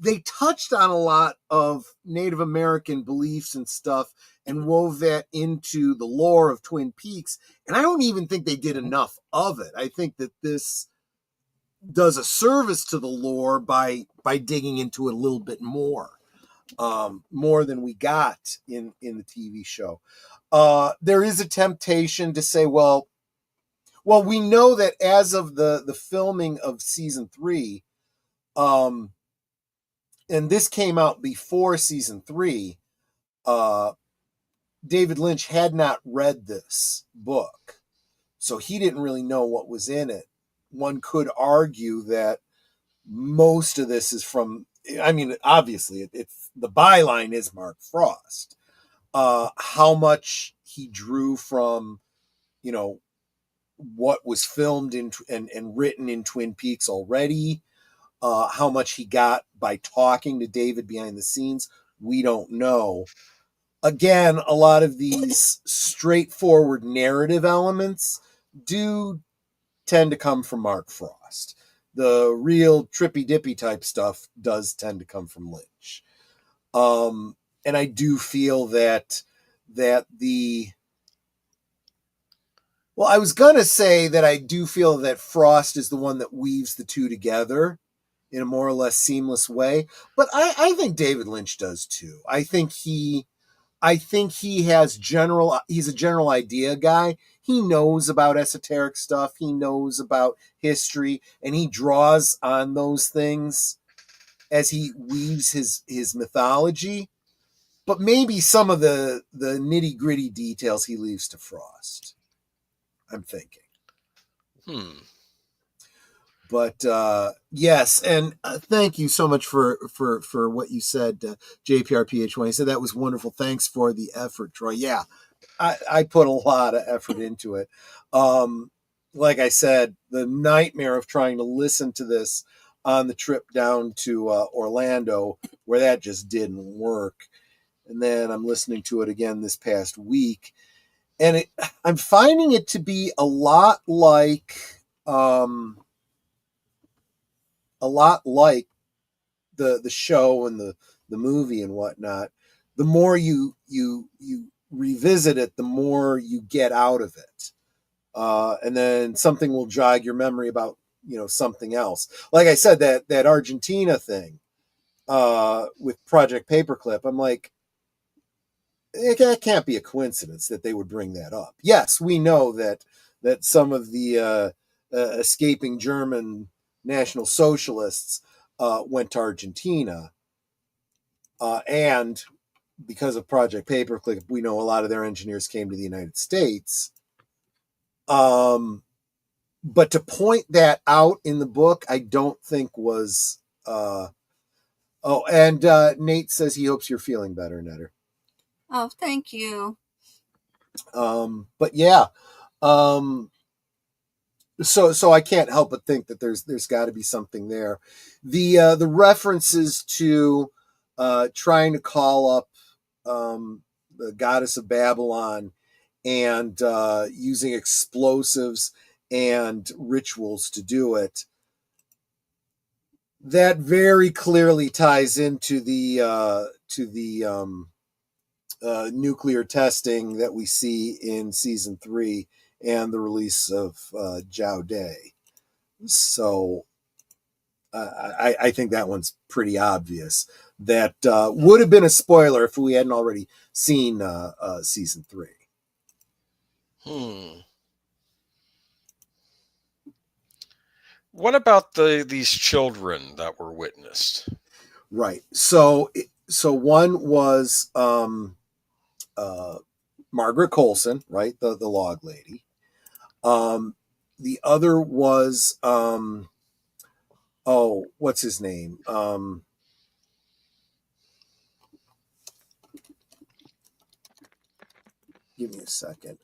B: they touched on a lot of Native American beliefs and stuff and wove that into the lore of Twin Peaks. And I don't even think they did enough of it. I think that this does a service to the lore by digging into it a little bit more than we got in the TV show. There is a temptation to say, well, we know that as of the filming of season 3, and this came out before season 3, David Lynch had not read this book, so he didn't really know what was in it. One could argue that most of this is from, I mean, obviously it's the byline is Mark Frost. How much he drew from, what was filmed in and written in Twin Peaks already, how much he got by talking to David behind the scenes, we don't know. Again, a lot of these straightforward narrative elements do tend to come from Mark Frost. The real trippy dippy type stuff does tend to come from Lynch. And I do feel that I was going to say that I do feel that Frost is the one that weaves the two together in a more or less seamless way. But I think David Lynch does too. I think he has he's a general idea guy. He knows about esoteric stuff. He knows about history, and he draws on those things as he weaves his mythology. But maybe some of the nitty gritty details he leaves to Frost. I'm thinking. But yes, and thank you so much for what you said, JPRPH1. He said that was wonderful. Thanks for the effort, Troy. Yeah, I put a lot of effort into it. Like I said, the nightmare of trying to listen to this on the trip down to Orlando, where that just didn't work. And then I'm listening to it again this past week, and I'm finding it to be a lot like the show and the movie and whatnot. The more you revisit it, the more you get out of it, and then something will jog your memory about something else. Like I said, that Argentina thing with Project Paperclip, I'm like, it can't be a coincidence that they would bring that up. Yes, we know that some of the escaping German National Socialists went to Argentina, and because of Project Paperclip, we know a lot of their engineers came to the United States. But to point that out in the book, I don't think was. And Nate says he hopes you're feeling better, Netter.
C: Oh, thank you.
B: But yeah, so I can't help but think that there's got to be something there. The references to trying to call up the goddess of Babylon and using explosives and rituals to do it, that very clearly ties into the nuclear testing that we see in season 3 and the release of Zhao Day. So I think that one's pretty obvious. That would have been a spoiler if we hadn't already seen season 3.
D: What about these children that were witnessed?
B: Right. So one was Margaret Coulson, right, the log lady. The other was what's his name? Give me a second.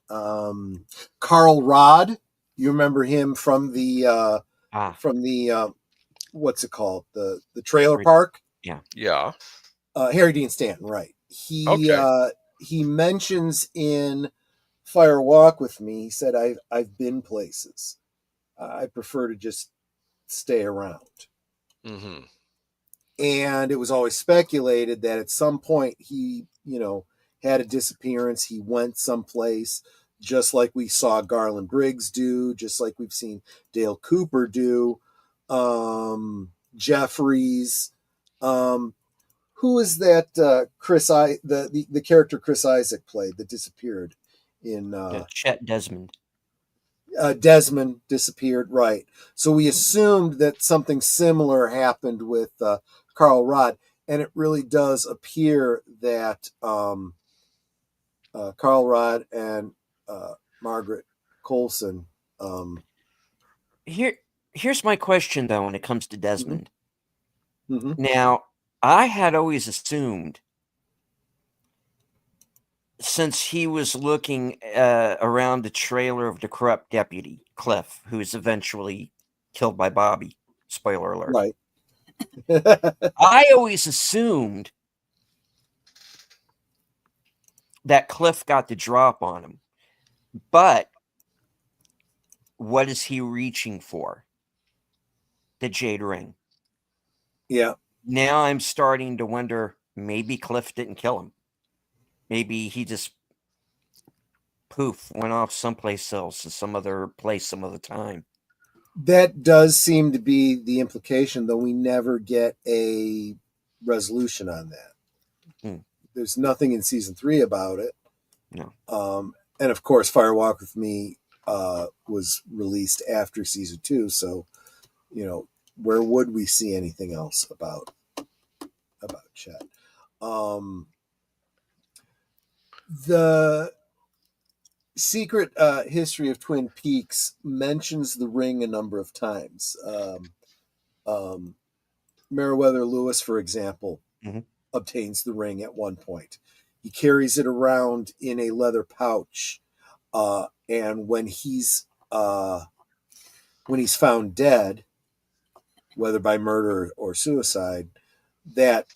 B: Carl Rod. You remember him from the what's it called? The trailer park?
D: Yeah.
B: Harry Dean Stanton, right. He mentions in Fire Walk with Me, he said, I've been places. I prefer to just stay around.
D: Mm-hmm.
B: And it was always speculated that at some point he, had a disappearance. He went someplace, just like we saw Garland Briggs do, just like we've seen Dale Cooper do, Jeffries. Who is that the character Chris Isaac played that disappeared in
A: Chet Desmond.
B: Desmond disappeared, right. So we assumed that something similar happened with Carl Rod, and it really does appear that Carl Rod and Margaret Coulson.
A: Here's my question, though, when it comes to Desmond.
B: Mm-hmm.
A: Now, I had always assumed, since he was looking around the trailer of the corrupt deputy, Cliff, who is eventually killed by Bobby. Spoiler alert.
B: Right.
A: I always assumed that Cliff got the drop on him. But what is he reaching for? The Jade Ring.
B: Yeah.
A: Now I'm starting to wonder, maybe Cliff didn't kill him. Maybe he just went off someplace else, to some other place, some other time.
B: That does seem to be the implication, though we never get a resolution on that. There's nothing in season 3 about it.
A: No.
B: And of course, Fire Walk with Me was released after season 2, so where would we see anything else about Chet? Secret History of Twin Peaks mentions the ring a number of times. Meriwether Lewis, for example, obtains the ring at one point. He carries it around in a leather pouch, and when he's found dead, whether by murder or suicide, that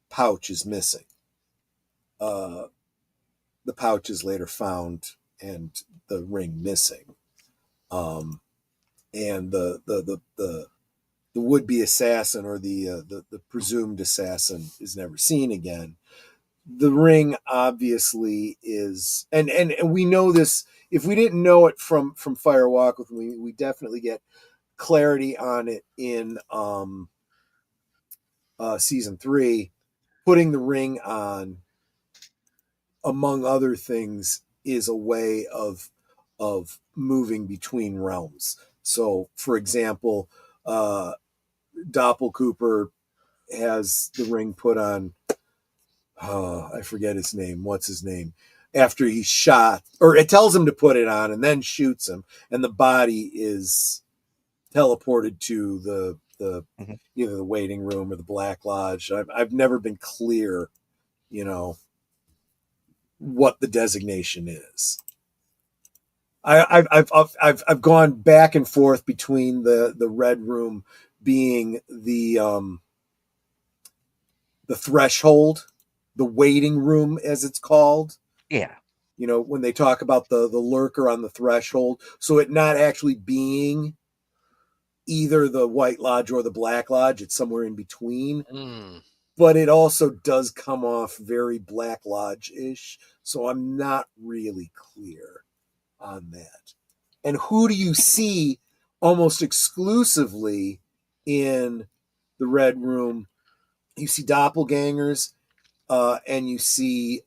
B: pouch is missing. The pouch is later found, and the ring missing. And the would-be assassin, or the presumed assassin, is never seen again. The ring obviously is, and we know this. If we didn't know it from Fire Walk with Me, we definitely get clarity on it in season 3. Putting the ring on, among other things, is a way of moving between realms. So, for example, Doppel Cooper has the ring put on. I forget his name. What's his name? After he's shot, or it tells him to put it on, and then shoots him, and the body is teleported to the either the waiting room or the Black Lodge. I've never been clear, what the designation is. I've gone back and forth between the Red Room being the threshold, the waiting room, as it's called.
A: Yeah.
B: When they talk about the lurker on the threshold, so it not actually being either the White Lodge or the Black Lodge, it's somewhere in between. But it also does come off very Black Lodge-ish, so I'm not really clear on that. And who do you see almost exclusively in the Red Room? You see doppelgangers, and you see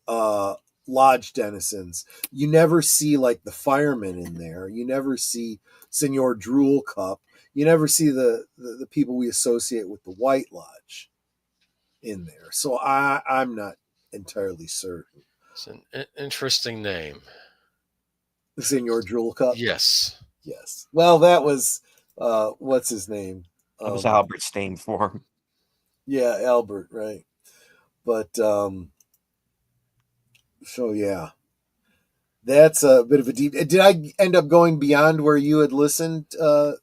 B: lodge denizens. You never see like the firemen in there. You never see Senor Drool Cup. You never see the people we associate with the White Lodge in there. So I'm not entirely certain.
D: It's an interesting name.
B: The Senor Drool Cup?
D: Yes.
B: Yes. Well, that was, what's his name?
A: That was Albert's name for him.
B: Yeah, Albert, right. But, so yeah. That's a bit of a deep... Did I end up going beyond where you had listened to...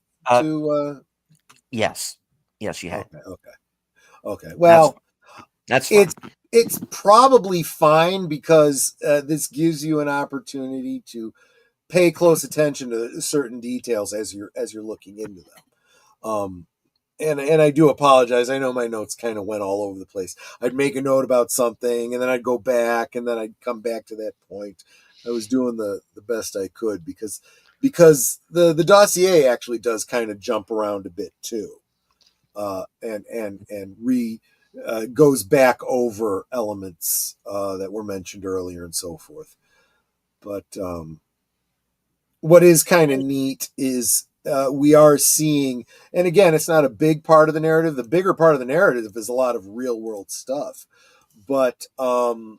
A: Yes. Yes, you had.
B: Okay. Well,
A: that's fine.
B: It's probably fine, because this gives you an opportunity to pay close attention to certain details as you're looking into them. And I do apologize. I know my notes kind of went all over the place. I'd make a note about something, and then I'd go back, and then I'd come back to that point. I was doing the best I could, because the dossier actually does kind of jump around a bit too, and goes back over elements that were mentioned earlier and so forth. But what is kind of neat is we are seeing, and again, it's not a big part of the narrative. The bigger part of the narrative is a lot of real world stuff, but the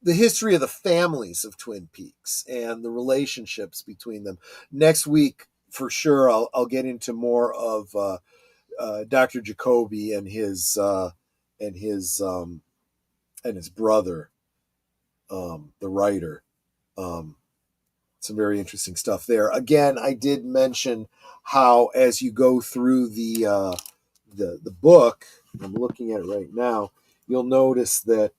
B: history of the families of Twin Peaks and the relationships between them. Next week, for sure, I'll get into more of Dr. Jacoby and his brother, the writer. Some very interesting stuff there. Again, I did mention how, as you go through the book, I'm looking at it right now, you'll notice that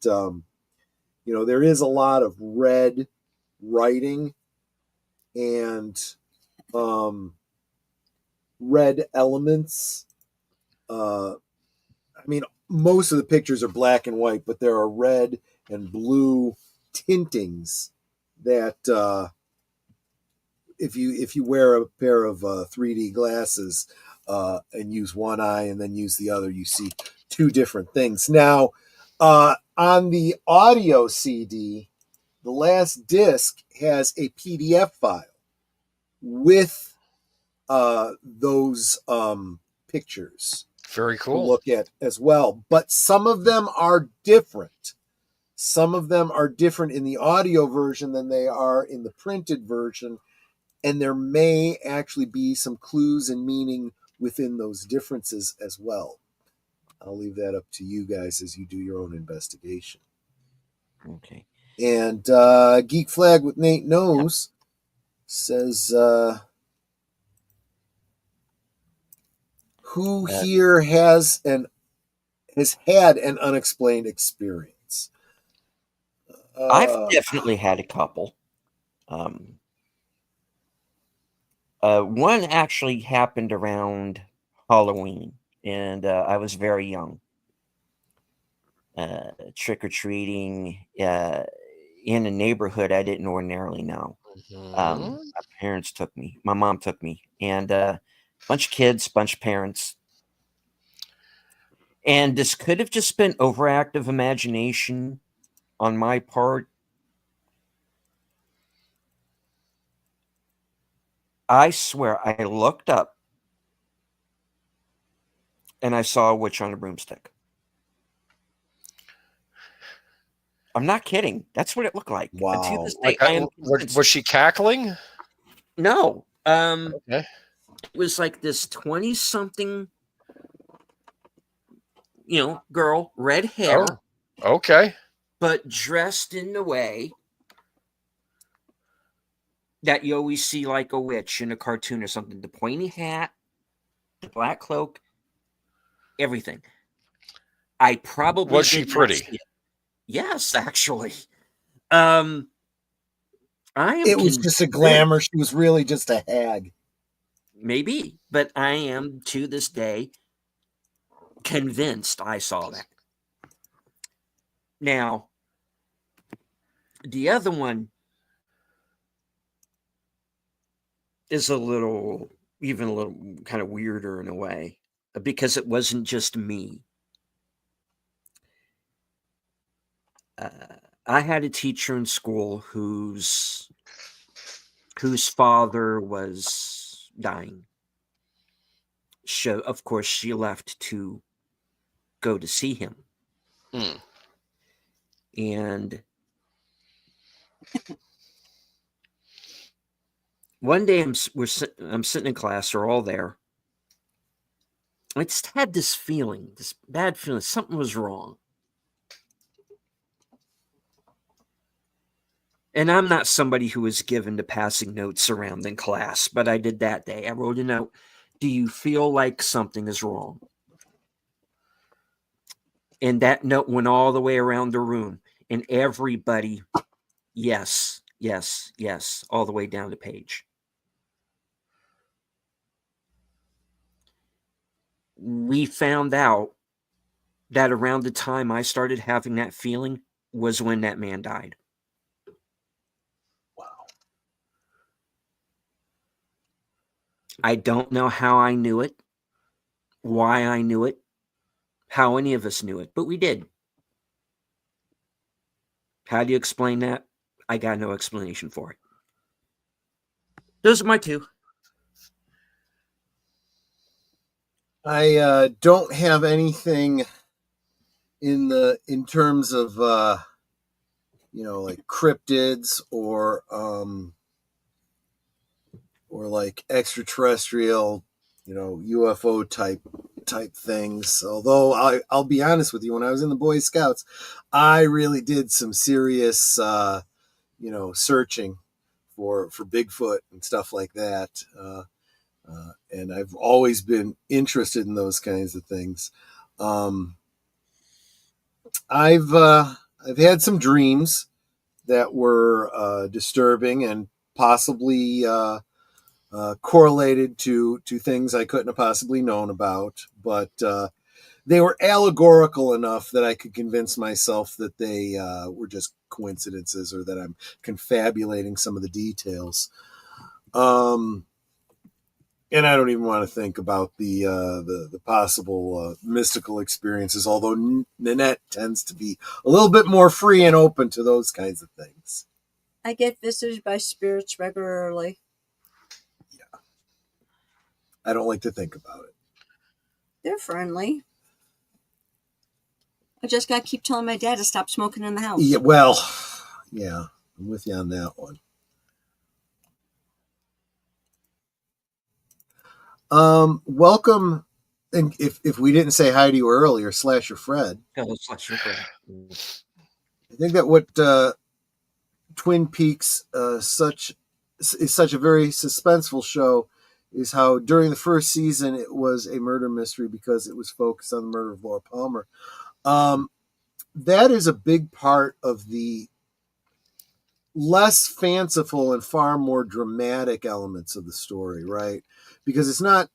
B: there is a lot of red writing and red elements. I mean, most of the pictures are black and white, but there are red and blue tintings that if you wear a pair of 3D glasses and use one eye and then use the other, you see two different things. Now, on the audio CD, the last disc has a PDF file with those pictures
D: Very
B: to
D: cool.
B: look at as well. But some of them are different. Some of them are different in the audio version than they are in the printed version, and there may actually be some clues and meaning within those differences as well. I'll leave that up to you guys as you do your own investigation.
A: Okay.
B: And Geek Flag with Nate Knows says, who here has had an unexplained experience?
A: I've definitely had a couple. One actually happened around Halloween, and I was very young. Trick-or-treating in a neighborhood I didn't ordinarily know.
D: Mhm.
A: My parents took me. My mom took me, and bunch of kids, bunch of parents. And this could have just been overactive imagination on my part. I swear, I looked up and I saw a witch on a broomstick. I'm not kidding. That's what it looked like. And to
B: Wow.
A: this day,
D: Like,
A: I am convinced.
D: was she cackling?
A: No.
D: Okay.
A: It was like this 20-something, girl, red hair,
D: Oh, okay.
A: but dressed in the way that you always see like a witch in a cartoon or something. The pointy hat, the black cloak, everything. I probably
D: Was she
A: did not
D: pretty?
A: see it. Yes, actually. I am
B: It was just a glamour. She was really just a hag.
A: Maybe, but I am to this day convinced I saw that. Now, the other one is even a little kind of weirder in a way, because it wasn't just me. I had a teacher in school whose father was dying. So, of course, she left to go to see him.
D: Mm.
A: And one day I'm sitting in class, they're all there. I just had this feeling, this bad feeling, something was wrong. And I'm not somebody who is given to passing notes around in class, but I did that day. I wrote a note. Do you feel like something is wrong? And that note went all the way around the room. And everybody, yes, yes, yes, all the way down the page. We found out that around the time I started having that feeling was when that man died.
B: Wow.
A: I don't know how I knew it, why I knew it, how any of us knew it, but we did. How do you explain that? I got no explanation for it. Those are my two.
B: I don't have anything in terms of like cryptids or like extraterrestrial, UFO type things. Although I'll be honest with you, when I was in the Boy Scouts, I really did some serious searching for Bigfoot and stuff like that. And I've always been interested in those kinds of things. I've had some dreams that were disturbing and possibly correlated to things I couldn't have possibly known about, but they were allegorical enough that I could convince myself that they were just coincidences or that I'm confabulating some of the details. And I don't even want to think about the possible mystical experiences, although Nanette tends to be a little bit more free and open to those kinds of things.
C: I get visited by spirits regularly.
B: Yeah. I don't like to think about it.
C: They're friendly. I just got to keep telling my dad to stop smoking in the house.
B: Yeah, well, yeah, I'm with you on that one. Welcome. And if we didn't say hi to you earlier, Slasher Fred.
A: Hello, Slasher Fred.
B: I think that what Twin Peaks is such a very suspenseful show is how during the first season it was a murder mystery because it was focused on the murder of Laura Palmer. That is a big part of the less fanciful and far more dramatic elements of the story, right? Because it's not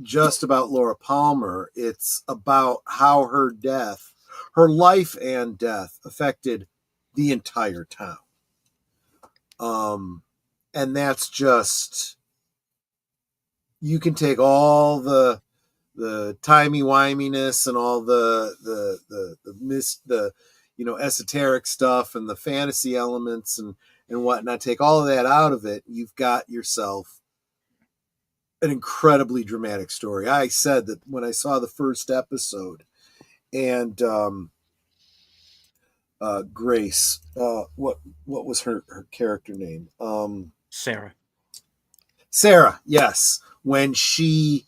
B: just about Laura Palmer. It's about how her death, her life and death affected the entire town. And that's just, you can take all the timey-wiminess and all the esoteric stuff and the fantasy elements and whatnot, take all of that out of it, you've got yourself an incredibly dramatic story. I said that when I saw the first episode and Grace, what was her character name? Sarah, yes. When she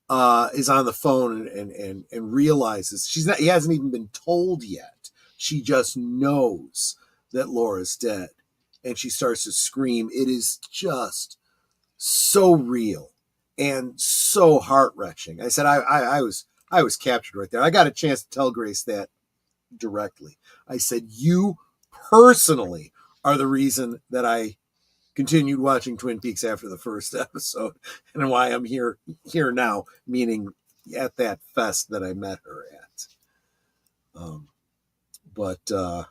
B: is on the phone and realizes he hasn't even been told yet. She just knows that Laura's dead, and she starts to scream. It is just so real and so heart-wrenching. I said I was captured right there. I got a chance to tell Grace that directly. I said, you personally are the reason that I continued watching Twin Peaks after the first episode and why I'm here now, meaning at that fest that I met her at. That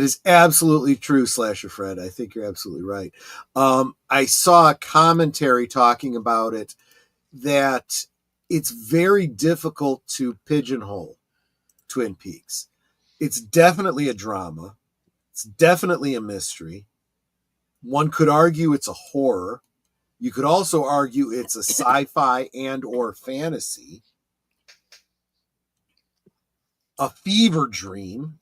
B: is absolutely true, Slasher Fred. I think you're absolutely right. I saw a commentary talking about it that it's very difficult to pigeonhole Twin Peaks. It's definitely a drama. It's definitely a mystery. One could argue it's a horror. You could also argue it's a sci-fi and or fantasy. A fever dream.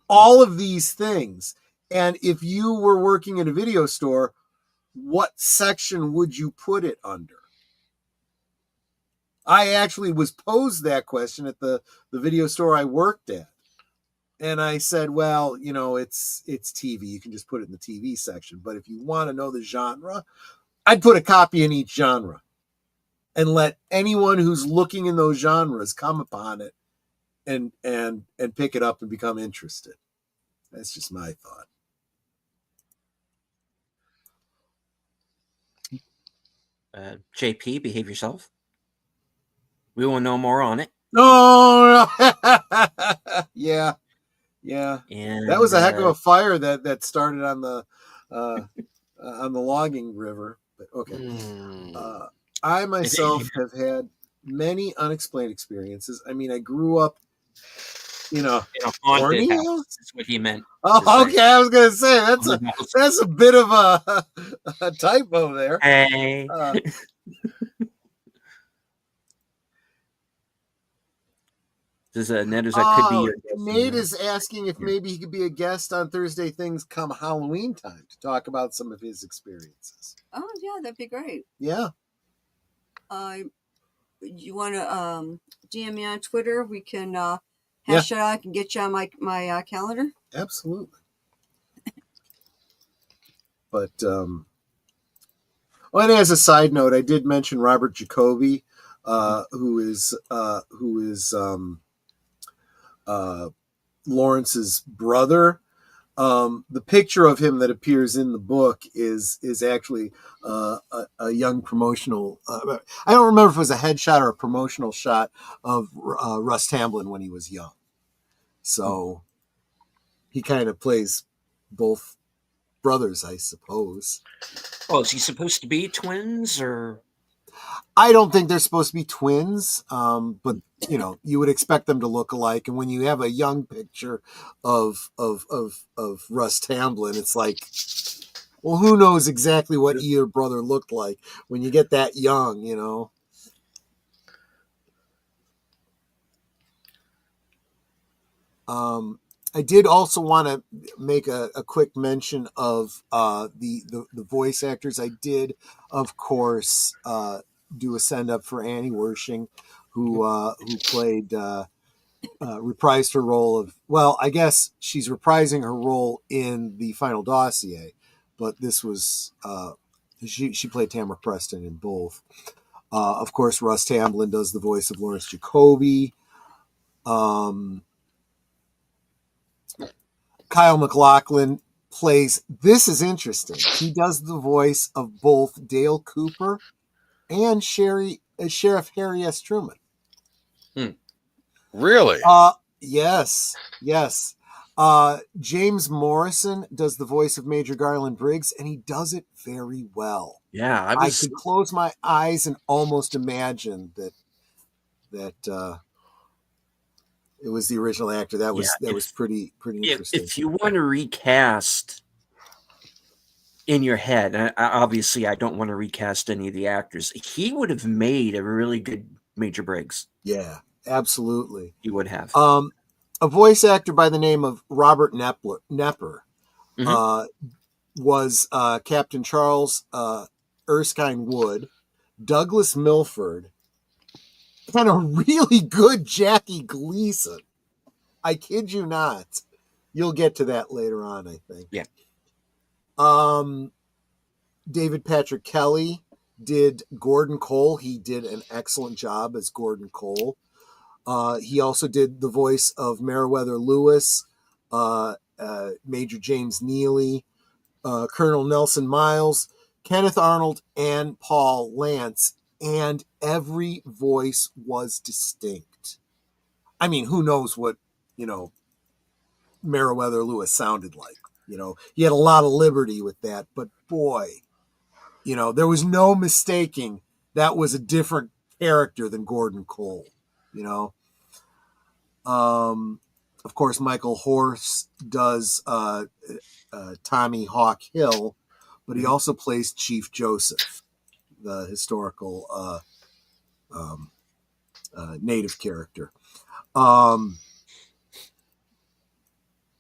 B: All of these things. And if you were working in a video store, what section would you put it under? I actually was posed that question at the video store I worked at. And I said, well, it's TV. You can just put it in the TV section. But if you want to know the genre, I'd put a copy in each genre and let anyone who's looking in those genres come upon it and pick it up and become interested. That's just my thought.
A: JP, behave yourself. We will know more on it.
B: No. Yeah.
A: And
B: that was a heck of a fire that started on the logging river. But okay. I myself have had many unexplained experiences. I mean, I grew up,
A: in a haunted house. That's what he meant.
B: Oh, okay. I was gonna say that's a bit of a typo there.
A: Hey. Ned, could be your
B: Nate is asking if maybe he could be a guest on Thursday Things come Halloween time to talk about some of his experiences.
C: Oh yeah, that'd be great.
B: Yeah.
C: You want to DM me on Twitter? We can hash it out. I can get you on my calendar.
B: Absolutely. But and as a side note, I did mention Robert Jacoby, who is Lawrence's brother. The picture of him that appears in the book is actually a young promotional. I don't remember if it was a headshot or a promotional shot of Russ Tamblyn when he was young. So he kind of plays both brothers, I suppose.
A: Oh, is he supposed to be twins or?
B: I don't think they're supposed to be twins, but you would expect them to look alike. And when you have a young picture of Russ Tamblyn, it's like, well, who knows exactly what either brother looked like when you get that young, I did also want to make a quick mention of the voice actors. I did, of course, do a send up for Annie Wershing, who played reprised her role of, well, I guess she's reprising her role in the Final Dossier, but this was she played Tamara Preston in both. Of course, Russ Tamblyn does the voice of Lawrence Jacoby. Kyle MacLachlan plays, this is interesting, he does the voice of both Dale Cooper and Sheriff Harry S. Truman.
D: Really?
B: Yes. James Morrison does the voice of Major Garland Briggs, and he does it very well.
A: Yeah,
B: I could close my eyes and almost imagine that it was the original actor. That was pretty interesting.
A: If you want to recast in your head, obviously I don't want to recast any of the actors. He would have made a really good Major Briggs.
B: Yeah, absolutely.
A: He would have.
B: A voice actor by the name of Robert Nepper was Captain Charles Erskine Wood, Douglas Milford, and a really good Jackie Gleason. I kid you not. You'll get to that later on, I think.
A: Yeah.
B: David Patrick Kelly did Gordon Cole. He did an excellent job as Gordon Cole. He also did the voice of Meriwether Lewis, Major James Neely, Colonel Nelson Miles, Kenneth Arnold, and Paul Lance. And every voice was distinct. I mean, who knows what, Meriwether Lewis sounded like. He had a lot of liberty with that, but boy, there was no mistaking that was a different character than Gordon Cole. Of course, Michael Horse does Tommy Hawk Hill, but he also plays Chief Joseph, the historical native character.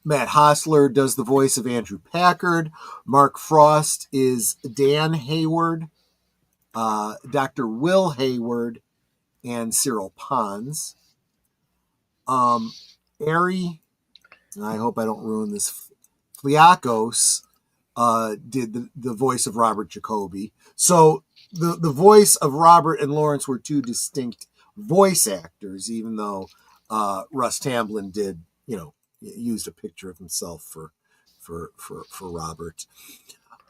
B: Matt Hostler does the voice of Andrew Packard. Mark Frost is Dan Hayward. Dr. Will Hayward and Cyril Pons. Ari, I hope I don't ruin this, Fliakos did the voice of Robert Jacoby. So the voice of Robert and Lawrence were two distinct voice actors, even though Russ Tamblyn did, used a picture of himself for Robert.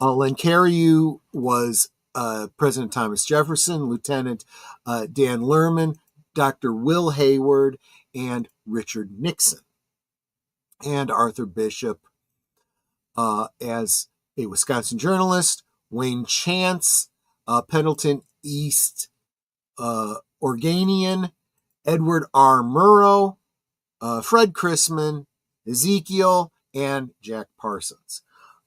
B: Len Cariou was President Thomas Jefferson, Lieutenant Dan Lerman, Dr. Will Hayward, and Richard Nixon. And Arthur Bishop as a Wisconsin journalist, Wayne Chance, Pendleton East Organian, Edward R. Murrow, Fred Chrisman, Ezekiel, and Jack Parsons.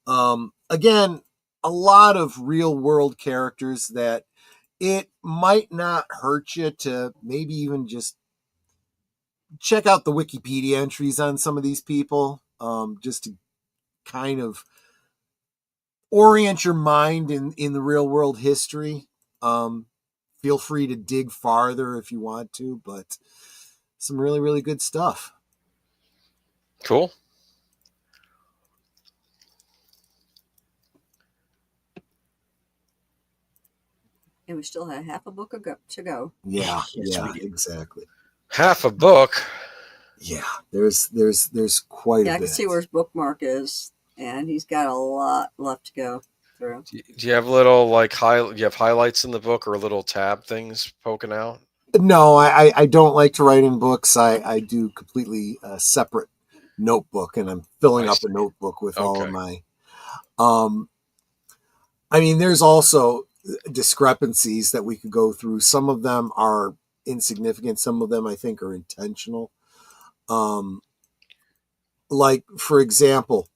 B: Again, a lot of real world characters that it might not hurt you to maybe even just check out the Wikipedia entries on some of these people, just to kind of orient your mind in the real world history. Feel free to dig farther if you want to, but some really, really good stuff.
D: Cool.
C: And we still have half a book to go.
B: Yeah,
A: Yes,
B: yeah,
A: we do.
B: exactly.
D: Half a book.
B: Yeah, there's quite a bit.
C: I can see where his bookmark is, and he's got a lot left to go through.
D: Do you have little you have highlights in the book or little tab things poking out?
B: No, I don't like to write in books. I do completely separate notebook, and I'm filling up a notebook with all of my. I mean, there's also discrepancies that we could go through. Some of them are insignificant. Some of them I think are intentional. Like, for example,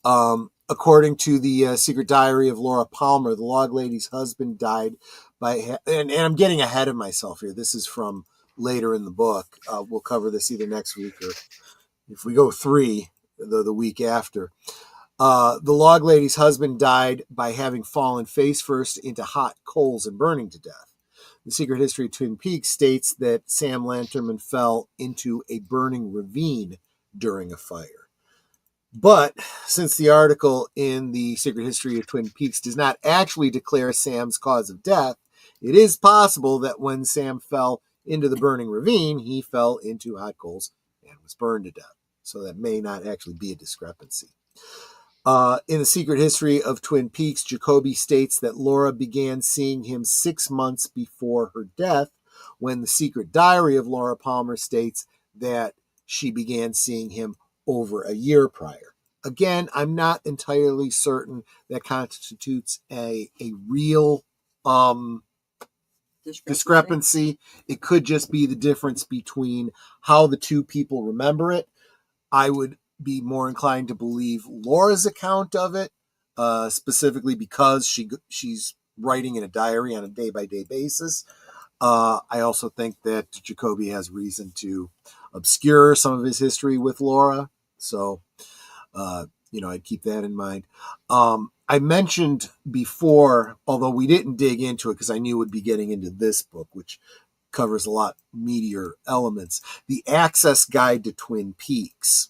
B: according to the Secret Diary of Laura Palmer, the log lady's husband died by, and I'm getting ahead of myself here. This is from later in the book. We'll cover this either next week or if we go 3, the week after. The log lady's husband died by having fallen face first into hot coals and burning to death. The Secret History of Twin Peaks states that Sam Lanterman fell into a burning ravine during a fire. But since the article in the Secret History of Twin Peaks does not actually declare Sam's cause of death, it is possible that when Sam fell into the burning ravine, he fell into hot coals and was burned to death. So that may not actually be a discrepancy. In the Secret History of Twin Peaks, Jacoby states that Laura began seeing him 6 months before her death, when the Secret Diary of Laura Palmer states that she began seeing him over a year prior. Again, I'm not entirely certain that constitutes a real discrepancy. It could just be the difference between how the two people remember it. I would be more inclined to believe Laura's account of it, specifically because she's writing in a diary on a day-by-day basis. I also think that Jacoby has reason to obscure some of his history with Laura. So, I'd keep that in mind. I mentioned before, although we didn't dig into it because I knew we'd be getting into this book, which covers a lot meatier elements, the Access Guide to Twin Peaks.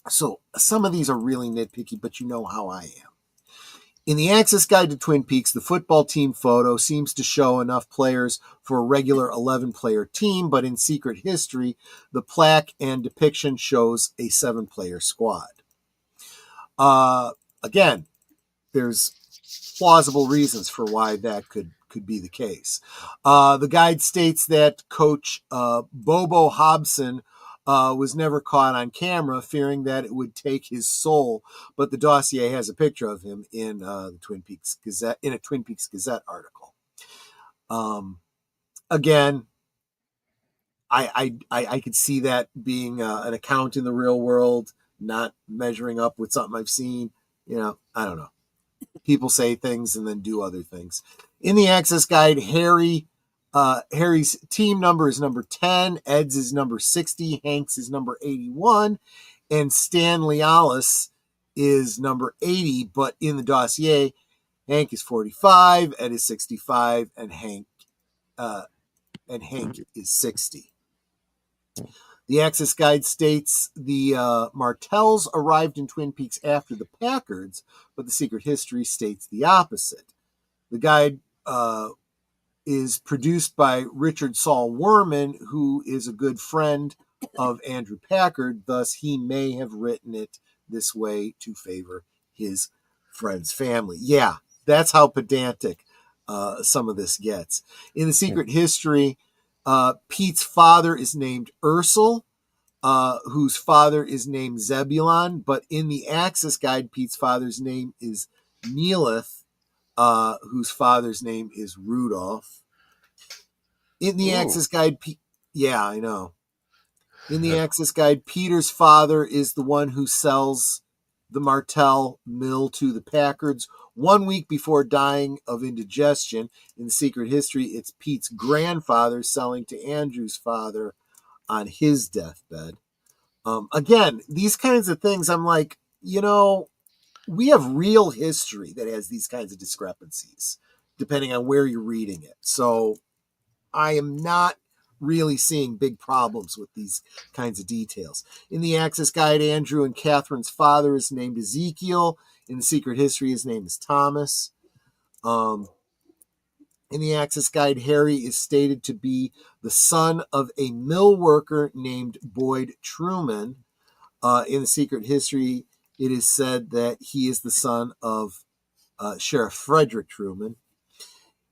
B: So some of these are really nitpicky, but you know how I am. In the Access Guide to Twin Peaks, the football team photo seems to show enough players for a regular 11-player team, but in Secret History, the plaque and depiction shows a 7-player squad. Again, there's plausible reasons for why that could be the case. The guide states that Coach Bobo Hobson was never caught on camera, fearing that it would take his soul. But the dossier has a picture of him in the Twin Peaks Gazette, in a Twin Peaks Gazette article. Again, I could see that being an account in the real world, not measuring up with something I've seen. I don't know. People say things and then do other things. In the Access Guide, Harry's team number is number 10, Ed's is number 60, Hank's is number 81, and Stan Lealis is number 80. But in the dossier, Hank is 45, Ed is 65, and Hank is 60. The Access Guide states the Martells arrived in Twin Peaks after the Packards, but the Secret History states the opposite. The guide is produced by Richard Saul Werman, who is a good friend of Andrew Packard. Thus, he may have written it this way to favor his friend's family. Yeah, that's how pedantic some of this gets. In the Secret History, Pete's father is named Ursel, whose father is named Zebulon. But in the Access Guide, Pete's father's name is Neelith, whose father's name is Rudolph. In the Access Guide, yeah, I know. In the Access Guide, Peter's father is the one who sells the Martell mill to the Packards 1 week before dying of indigestion. In Secret History, it's Pete's grandfather selling to Andrew's father on his deathbed. Again, these kinds of things, I'm like, we have real history that has these kinds of discrepancies, depending on where you're reading it. So I am not really seeing big problems with these kinds of details. In the Access Guide, Andrew and Catherine's father is named Ezekiel. In the Secret History, his name is Thomas. In the Access Guide, Harry is stated to be the son of a mill worker named Boyd Truman. In the Secret History, it is said that he is the son of Sheriff Frederick Truman.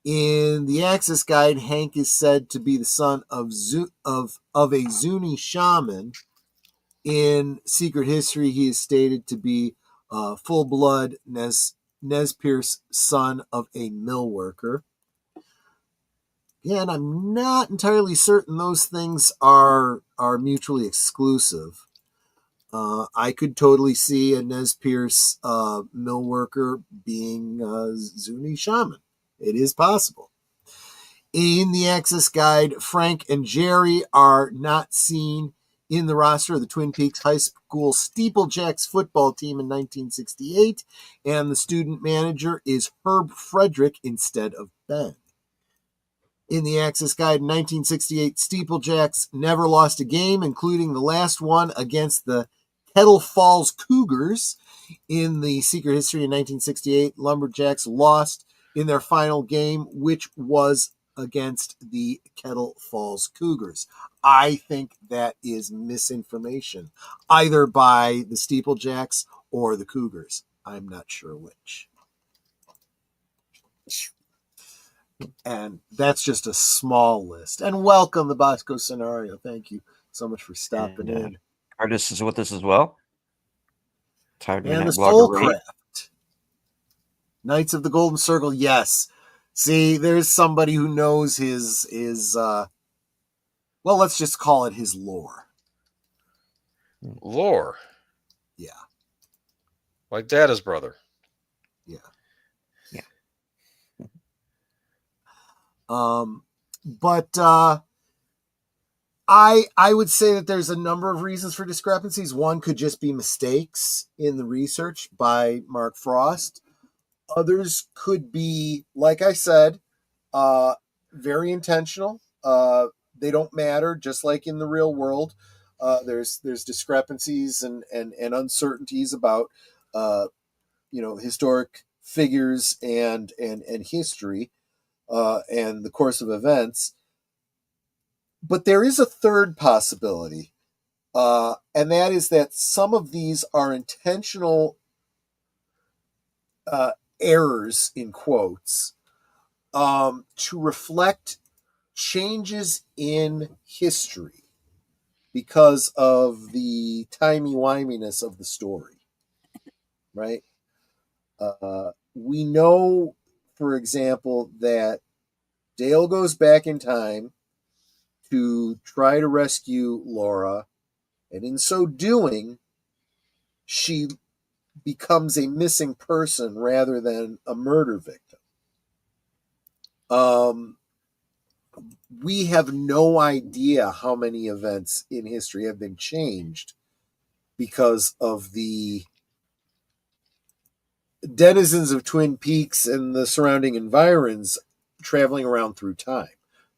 B: In the Access Guide, Hank is said to be the son of a Zuni shaman. In Secret History, he is stated to be full-blood Nez Perce son of a mill worker. And I'm not entirely certain those things are mutually exclusive. I could totally see a Nez Perce mill worker being a Zuni shaman. It is possible. In the Access Guide, Frank and Jerry are not seen in the roster of the Twin Peaks High School Steeplejacks football team in 1968, and the student manager is Herb Frederick instead of Ben. In the Axis Guide in 1968, Steeplejacks never lost a game, including the last one against the Kettle Falls Cougars. In the Secret History in 1968, Lumberjacks lost in their final game, which was against the Kettle Falls Cougars. I think that is misinformation, either by the Steeplejacks or the Cougars. I'm not sure which. And that's just a small list. And welcome, the Bosco Scenario. Thank you so much for stopping in.
A: Artist is with us as well.
B: And the Soulcraft. Knights of the Golden Circle, yes. See, there's somebody who knows his well, let's just call it his lore.
D: Lore?
B: Yeah.
D: Like Dada's brother.
B: Yeah.
A: Yeah.
B: But I would say that there's a number of reasons for discrepancies. One could just be mistakes in the research by Mark Frost. Others could be, like I said, very intentional. They don't matter, just like in the real world. There's discrepancies and uncertainties about historic figures and history and the course of events. But there is a third possibility, and that is that some of these are intentional errors, in quotes, to reflect changes in history because of the timey-wiminess of the story, right? We know, for example, that Dale goes back in time to try to rescue Laura, and in so doing, she becomes a missing person rather than a murder victim. We have no idea how many events in history have been changed because of the denizens of Twin Peaks and the surrounding environs traveling around through time,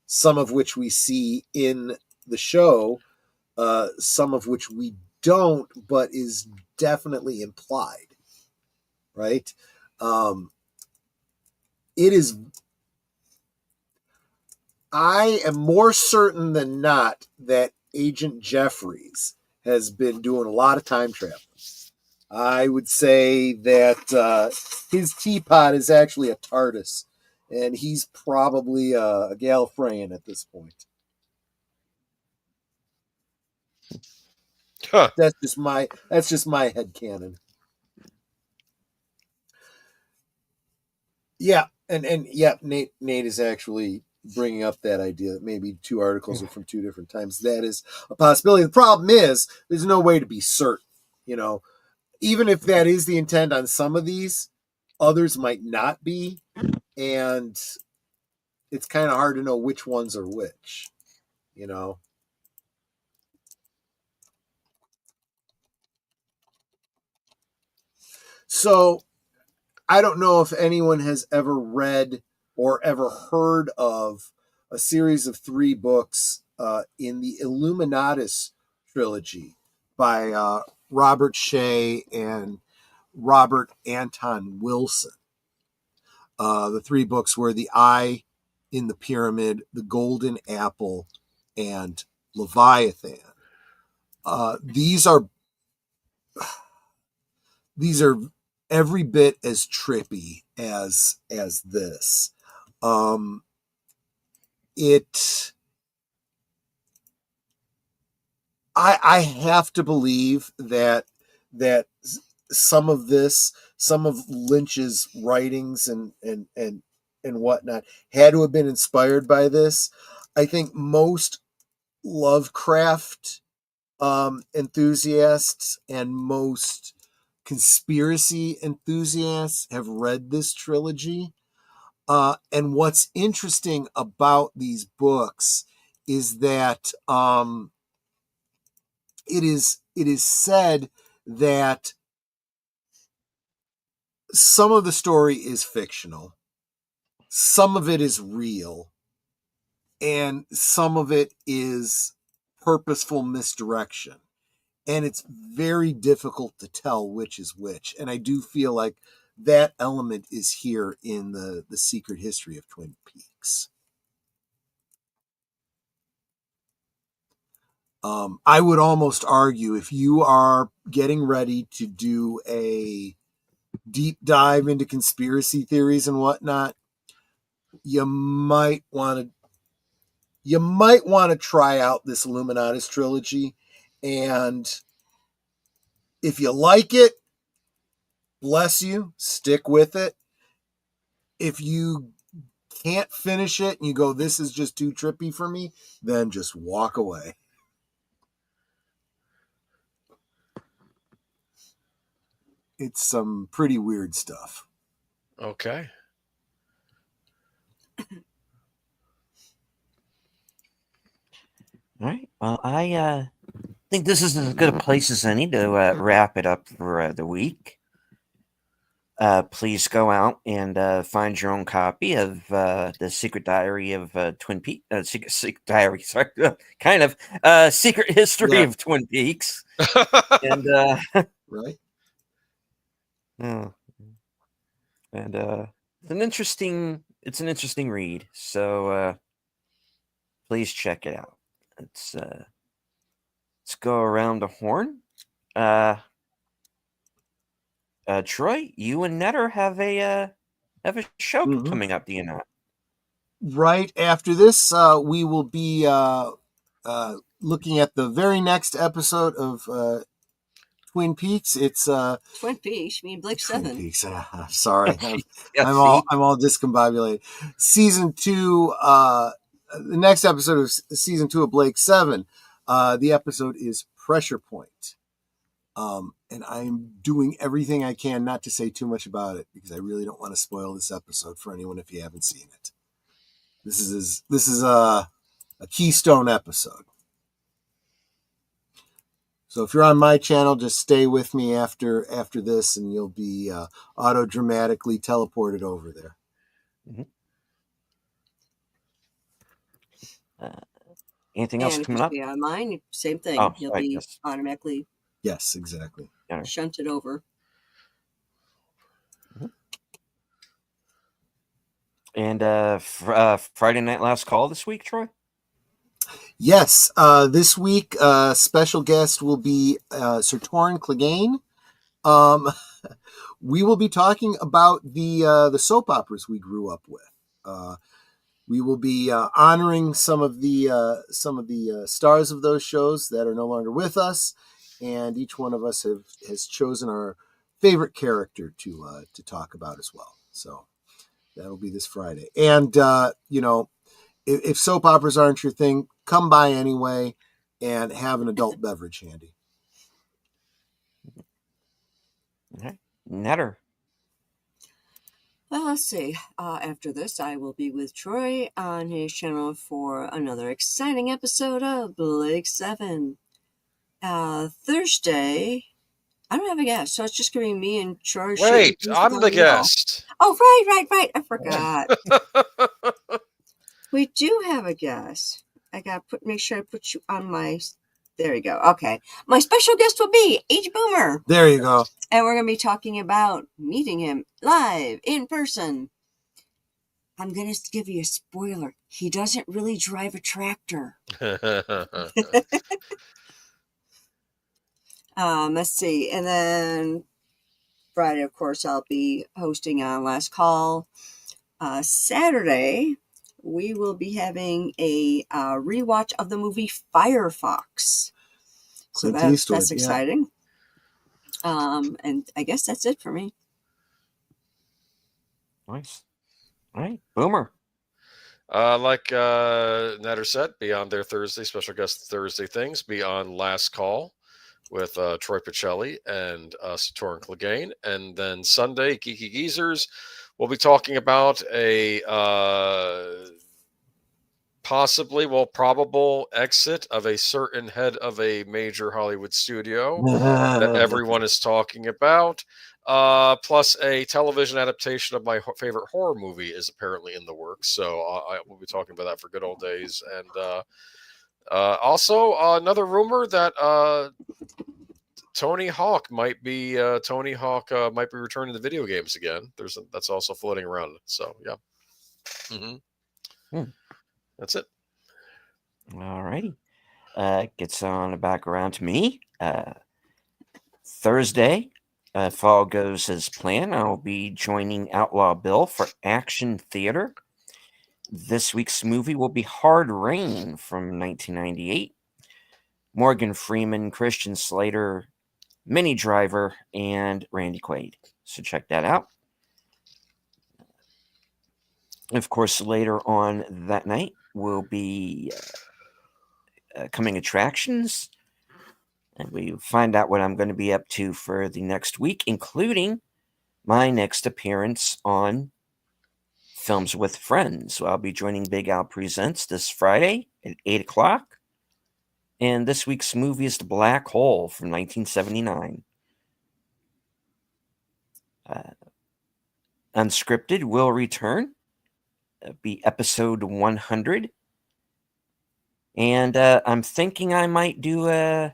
B: some of which we see in the show, some of which we don't, but is definitely implied, right? It is. I am more certain than not that Agent Jeffries has been doing a lot of time traveling. I would say that his teapot is actually a TARDIS, and he's probably a Gallifreyan at this point.
D: Huh.
B: That's just my headcanon. Yeah, and yeah, Nate is actually bringing up that idea that maybe two articles are from two different times. That is a possibility. The problem is there's no way to be certain. Even if that is the intent on some of these, others might not be, and it's kind of hard to know which ones are which. So I don't know if anyone has ever read or ever heard of a series of 3 books in the Illuminatus trilogy by Robert Shea and Robert Anton Wilson. The 3 books were The Eye in the Pyramid, The Golden Apple, and Leviathan. These are every bit as trippy as this. I have to believe that some of Lynch's writings and whatnot had to have been inspired by this. I think most Lovecraft enthusiasts and most conspiracy enthusiasts have read this trilogy. And what's interesting about these books is that it is said that some of the story is fictional, some of it is real, and some of it is purposeful misdirection. And it's very difficult to tell which is which. And I do feel like that element is here in the Secret History of Twin Peaks. I would almost argue, if you are getting ready to do a deep dive into conspiracy theories and whatnot, you might want to try out this Illuminatus trilogy. And if you like it, bless you, stick with it. If you can't finish it and you go, this is just too trippy for me, then just walk away. It's some pretty weird stuff.
D: Okay.
A: All right. Well, I think this is as good a place as any to wrap it up for the week. Please go out and find your own copy of the Secret Diary of Twin Peaks. Secret Diary, sorry, kind of Secret History of Twin Peaks. And
B: right.
A: Oh. And it's an interesting read. So please check it out. Let's go around the horn. Troy, you and Netter have a show coming up, do you not?
B: Right after this, we will be looking at the very next episode of Twin Peaks. It's
C: Twin Peaks. You mean Blake
B: Twin
C: 7?
B: Peaks. Sorry,
A: Yeah,
B: I'm all discombobulated. Season 2. The next episode of season 2 of Blake 7. The episode is Pressure Point. And I'm doing everything I can not to say too much about it, because I really don't want to spoil this episode for anyone if you haven't seen it. This is a keystone episode. So if you're on my channel, just stay with me after this, and you'll be auto-dramatically teleported over there.
A: Anything else coming up?
C: Yeah, mine, same thing.
A: Oh,
C: You'll be automatically
B: exactly.
C: shunted over.
A: And Friday Night Last Call this week, Troy?
B: Yes, this week special guest will be Sir Torrin Clegane. We will be talking about the soap operas we grew up with. We will be honoring some of the stars of those shows that are no longer with us, and each one of us has chosen our favorite character to talk about as well. So that'll be this Friday. And if soap operas aren't your thing, come by anyway and have an adult beverage handy.
A: Okay. Netter.
C: Well, let's see. After this, I will be with Troy on his channel for another exciting episode of Blake 7. Thursday, I don't have a guest, so it's just going to be me and Troy.
D: Wait, I'm the guest.
C: Oh, right. I forgot. We do have a guest. I got to make sure I put you on my... There you go. Okay. My special guest will be H. Boomer.
B: There you go.
C: And we're going to be talking about meeting him live in person. I'm going to give you a spoiler. He doesn't really drive a tractor. Let's see. And then Friday, of course, I'll be hosting on Last Call. Saturday, we will be having a rewatch of the movie Firefox. So that's exciting. And I guess that's it for me.
A: Nice. All right, Boomer.
D: Like Natter said, be on their Thursday, special guest Thursday things, be on Last Call with Troy Pacelli and Torrin Clegane. And then Sunday, Geeky Geezers, we'll be talking about a probable exit of a certain head of a major Hollywood studio that everyone is talking about. Plus, a television adaptation of my favorite horror movie is apparently in the works. So I will be talking about that for good old days. And also, another rumor that Tony Hawk might be returning to video games again. That's also floating around. So yeah. That's it.
A: All righty. Gets on back around to me. Thursday, if all goes as planned, I'll be joining Outlaw Bill for Action Theater. This week's movie will be Hard Rain from 1998. Morgan Freeman, Christian Slater, Minnie Driver, and Randy Quaid. So check that out. Of course, later on that night will be coming attractions. And we find out what I'm going to be up to for the next week, including my next appearance on Films with Friends. So I'll be joining Big Al Presents this Friday at 8 o'clock. And this week's movie is The Black Hole from 1979. Unscripted will return. It'll be episode 100. And I'm thinking I might do a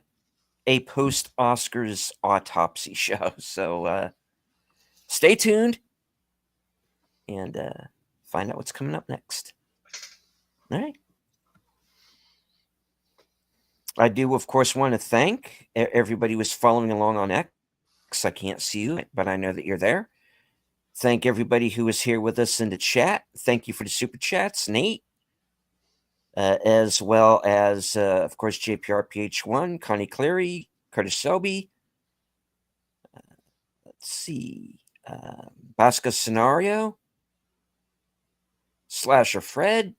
A: post-Oscars autopsy show. So stay tuned and find out what's coming up next. All right. I do, of course, want to thank everybody who's following along on X. I can't see you, but I know that you're there. Thank everybody who is here with us in the chat. Thank you for the super chats, Nate, as well as, of course, JPRPH1, Connie Cleary, Curtis Selby. Let's see. Basca Scenario, Slasher Fred,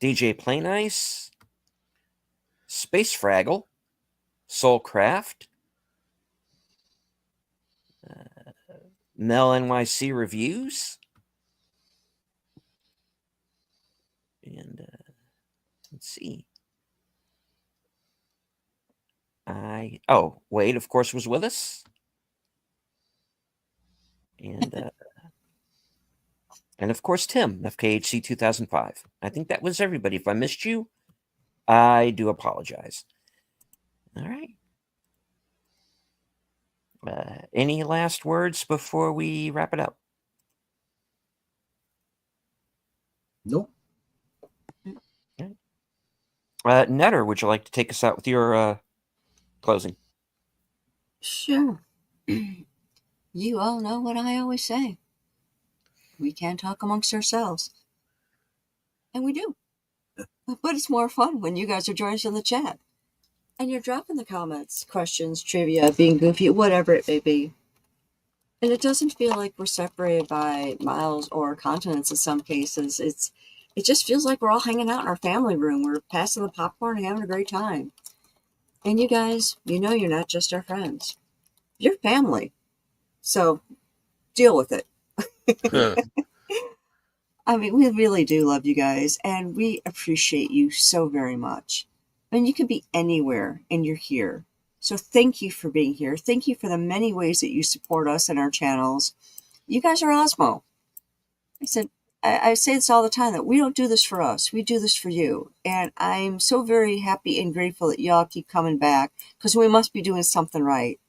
A: DJ Plain Ice, Space Fraggle, Soulcraft, Mel NYC Reviews, and let's see. Wade, of course, was with us. And of course, Tim, FKHC 2005. I think that was everybody. If I missed you, I do apologize. All right. Any last words before we wrap it up?
B: Nope.
A: Okay. Netter, would you like to take us out with your closing?
C: Sure. You all know what I always say. We can talk amongst ourselves. And we do. But it's more fun when you guys are joining us in the chat. And you're dropping the comments, questions, trivia, being goofy, whatever it may be. And it doesn't feel like we're separated by miles or continents in some cases. It just feels like we're all hanging out in our family room. We're passing the popcorn and having a great time. And you guys, you know you're not just our friends. You're family. So deal with it. I mean, we really do love you guys, and we appreciate you so very much. And you can be anywhere, and you're here. So thank you for being here. Thank you for the many ways that you support us and our channels. You guys are Osmo. I say this all the time, that we don't do this for us. We do this for you. And I'm so very happy and grateful that y'all keep coming back, because we must be doing something right.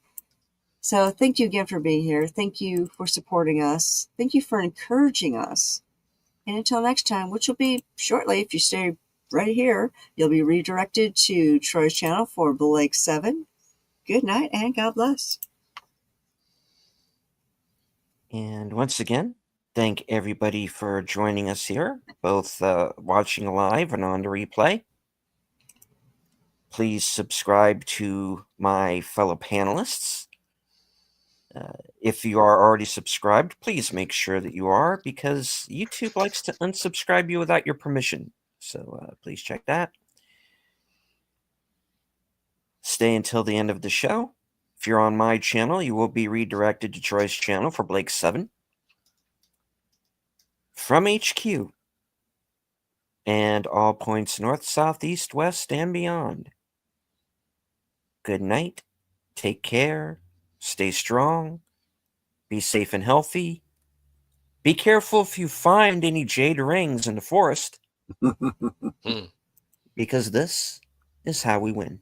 C: So thank you again for being here. Thank you for supporting us. Thank you for encouraging us. And until next time, which will be shortly, if you stay right here, you'll be redirected to Troy's channel for Blake 7. Good night and God bless.
A: And once again, thank everybody for joining us here, both watching live and on the replay. Please subscribe to my fellow panelists. If you are already subscribed, please make sure that you are, because YouTube likes to unsubscribe you without your permission. So please check that. Stay until the end of the show. If you're on my channel, you will be redirected to Troy's channel for Blake 7. From HQ, and all points north, south, east, west, and beyond. Good night. Take care. Stay strong. Be safe and healthy. Be careful if you find any jade rings in the forest,
D: Hmm.
A: because this is how we win.